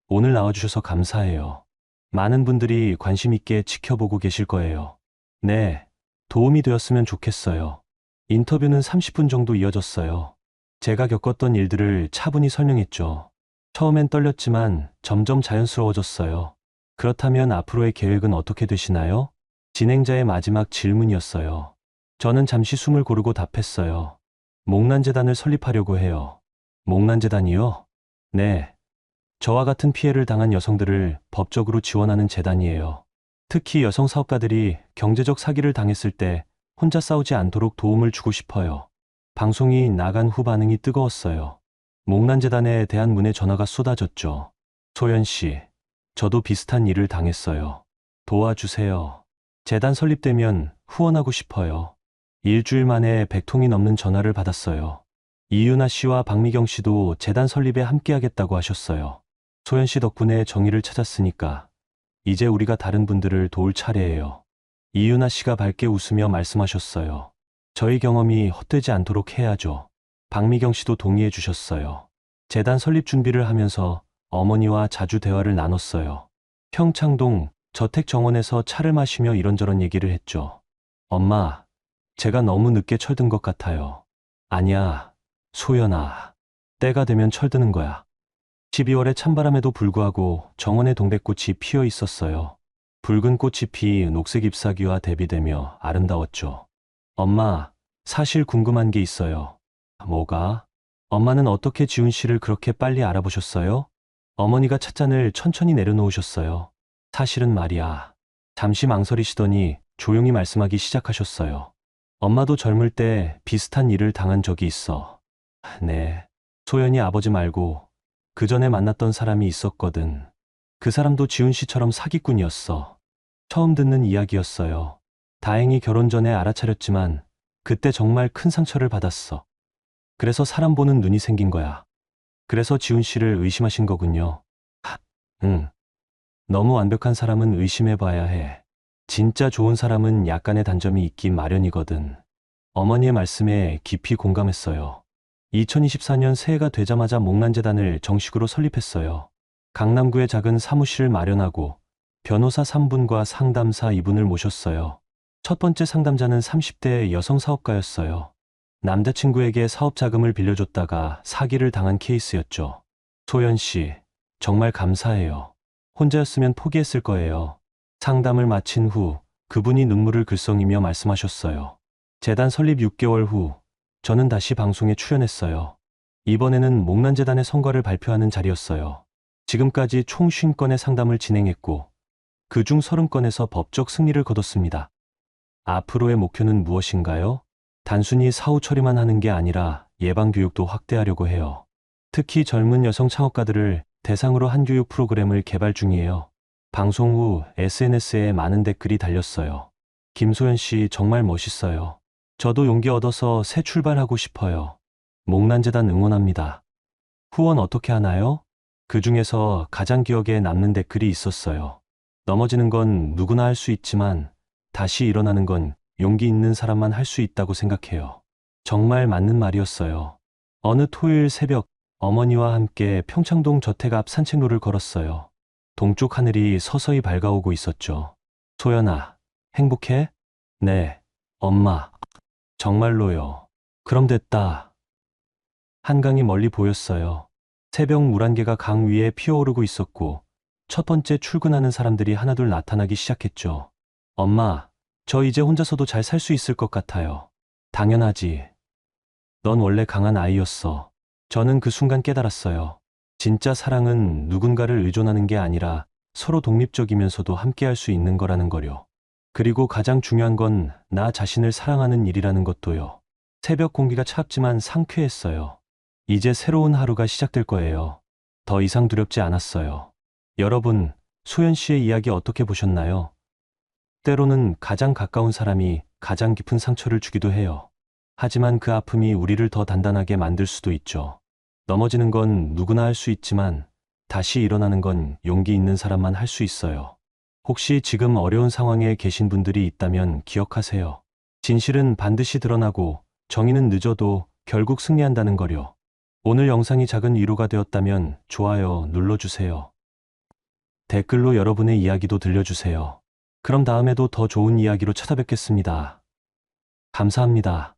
오늘 나와주셔서 감사해요. 많은 분들이 관심 있게 지켜보고 계실 거예요. 네, 도움이 되었으면 좋겠어요. 인터뷰는 30분 정도 이어졌어요. 제가 겪었던 일들을 차분히 설명했죠. 처음엔 떨렸지만 점점 자연스러워졌어요. 그렇다면 앞으로의 계획은 어떻게 되시나요? 진행자의 마지막 질문이었어요. 저는 잠시 숨을 고르고 답했어요. 목란재단을 설립하려고 해요. 목란재단이요? 네. 저와 같은 피해를 당한 여성들을 법적으로 지원하는 재단이에요. 특히 여성 사업가들이 경제적 사기를 당했을 때 혼자 싸우지 않도록 도움을 주고 싶어요. 방송이 나간 후 반응이 뜨거웠어요. 목란재단에 대한 문의 전화가 쏟아졌죠. 소연 씨, 저도 비슷한 일을 당했어요. 도와주세요. 재단 설립되면 후원하고 싶어요. 일주일 만에 100통이 넘는 전화를 받았어요. 이윤아 씨와 박미경 씨도 재단 설립에 함께하겠다고 하셨어요. 소연 씨 덕분에 정의를 찾았으니까 이제 우리가 다른 분들을 도울 차례예요. 이윤아 씨가 밝게 웃으며 말씀하셨어요. 저희 경험이 헛되지 않도록 해야죠. 박미경 씨도 동의해 주셨어요. 재단 설립 준비를 하면서 어머니와 자주 대화를 나눴어요. 평창동 저택정원에서 차를 마시며 이런저런 얘기를 했죠. 엄마, 제가 너무 늦게 철든 것 같아요. 아니야, 소연아. 때가 되면 철드는 거야. 12월의 찬바람에도 불구하고 정원에 동백꽃이 피어 있었어요. 붉은 꽃이 피 녹색 잎사귀와 대비되며 아름다웠죠. 엄마, 사실 궁금한 게 있어요. 뭐가? 엄마는 어떻게 지훈 씨를 그렇게 빨리 알아보셨어요? 어머니가 찻잔을 천천히 내려놓으셨어요. 사실은 말이야. 잠시 망설이시더니 조용히 말씀하기 시작하셨어요. 엄마도 젊을 때 비슷한 일을 당한 적이 있어. 네. 소연이 아버지 말고 그 전에 만났던 사람이 있었거든. 그 사람도 지훈 씨처럼 사기꾼이었어. 처음 듣는 이야기였어요. 다행히 결혼 전에 알아차렸지만 그때 정말 큰 상처를 받았어. 그래서 사람 보는 눈이 생긴 거야. 그래서 지훈 씨를 의심하신 거군요. 응. 너무 완벽한 사람은 의심해봐야 해. 진짜 좋은 사람은 약간의 단점이 있기 마련이거든. 어머니의 말씀에 깊이 공감했어요. 2024년 새해가 되자마자 목란재단을 정식으로 설립했어요. 강남구에 작은 사무실을 마련하고 변호사 3분과 상담사 2분을 모셨어요. 첫 번째 상담자는 30대 여성 사업가였어요. 남자친구에게 사업 자금을 빌려줬다가 사기를 당한 케이스였죠. 소연 씨, 정말 감사해요. 혼자였으면 포기했을 거예요. 상담을 마친 후 그분이 눈물을 글썽이며 말씀하셨어요. 재단 설립 6개월 후 저는 다시 방송에 출연했어요. 이번에는 목란재단의 성과를 발표하는 자리였어요. 지금까지 총 50건의 상담을 진행했고 그중 30건에서 법적 승리를 거뒀습니다. 앞으로의 목표는 무엇인가요? 단순히 사후 처리만 하는 게 아니라 예방교육도 확대하려고 해요. 특히 젊은 여성 창업가들을 대상으로 한 교육 프로그램을 개발 중이에요. 방송 후 SNS에 많은 댓글이 달렸어요. 김소연 씨 정말 멋있어요. 저도 용기 얻어서 새 출발하고 싶어요. 목란재단 응원합니다. 후원 어떻게 하나요? 그 중에서 가장 기억에 남는 댓글이 있었어요. 넘어지는 건 누구나 할 수 있지만 다시 일어나는 건 용기 있는 사람만 할 수 있다고 생각해요. 정말 맞는 말이었어요. 어느 토요일 새벽 어머니와 함께 평창동 저택 앞 산책로를 걸었어요. 동쪽 하늘이 서서히 밝아오고 있었죠. 소연아, 행복해? 네, 엄마. 정말로요. 그럼 됐다. 한강이 멀리 보였어요. 새벽 물안개가 강 위에 피어오르고 있었고 첫 번째 출근하는 사람들이 하나둘 나타나기 시작했죠. 엄마, 저 이제 혼자서도 잘 살 수 있을 것 같아요. 당연하지. 넌 원래 강한 아이였어. 저는 그 순간 깨달았어요. 진짜 사랑은 누군가를 의존하는 게 아니라 서로 독립적이면서도 함께할 수 있는 거라는 거요. 그리고 가장 중요한 건 나 자신을 사랑하는 일이라는 것도요. 새벽 공기가 차갑지만 상쾌했어요. 이제 새로운 하루가 시작될 거예요. 더 이상 두렵지 않았어요. 여러분, 소연 씨의 이야기 어떻게 보셨나요? 때로는 가장 가까운 사람이 가장 깊은 상처를 주기도 해요. 하지만 그 아픔이 우리를 더 단단하게 만들 수도 있죠. 넘어지는 건 누구나 할 수 있지만 다시 일어나는 건 용기 있는 사람만 할 수 있어요. 혹시 지금 어려운 상황에 계신 분들이 있다면 기억하세요. 진실은 반드시 드러나고 정의는 늦어도 결국 승리한다는 거요. 오늘 영상이 작은 위로가 되었다면 좋아요 눌러주세요. 댓글로 여러분의 이야기도 들려주세요. 그럼 다음에도 더 좋은 이야기로 찾아뵙겠습니다. 감사합니다.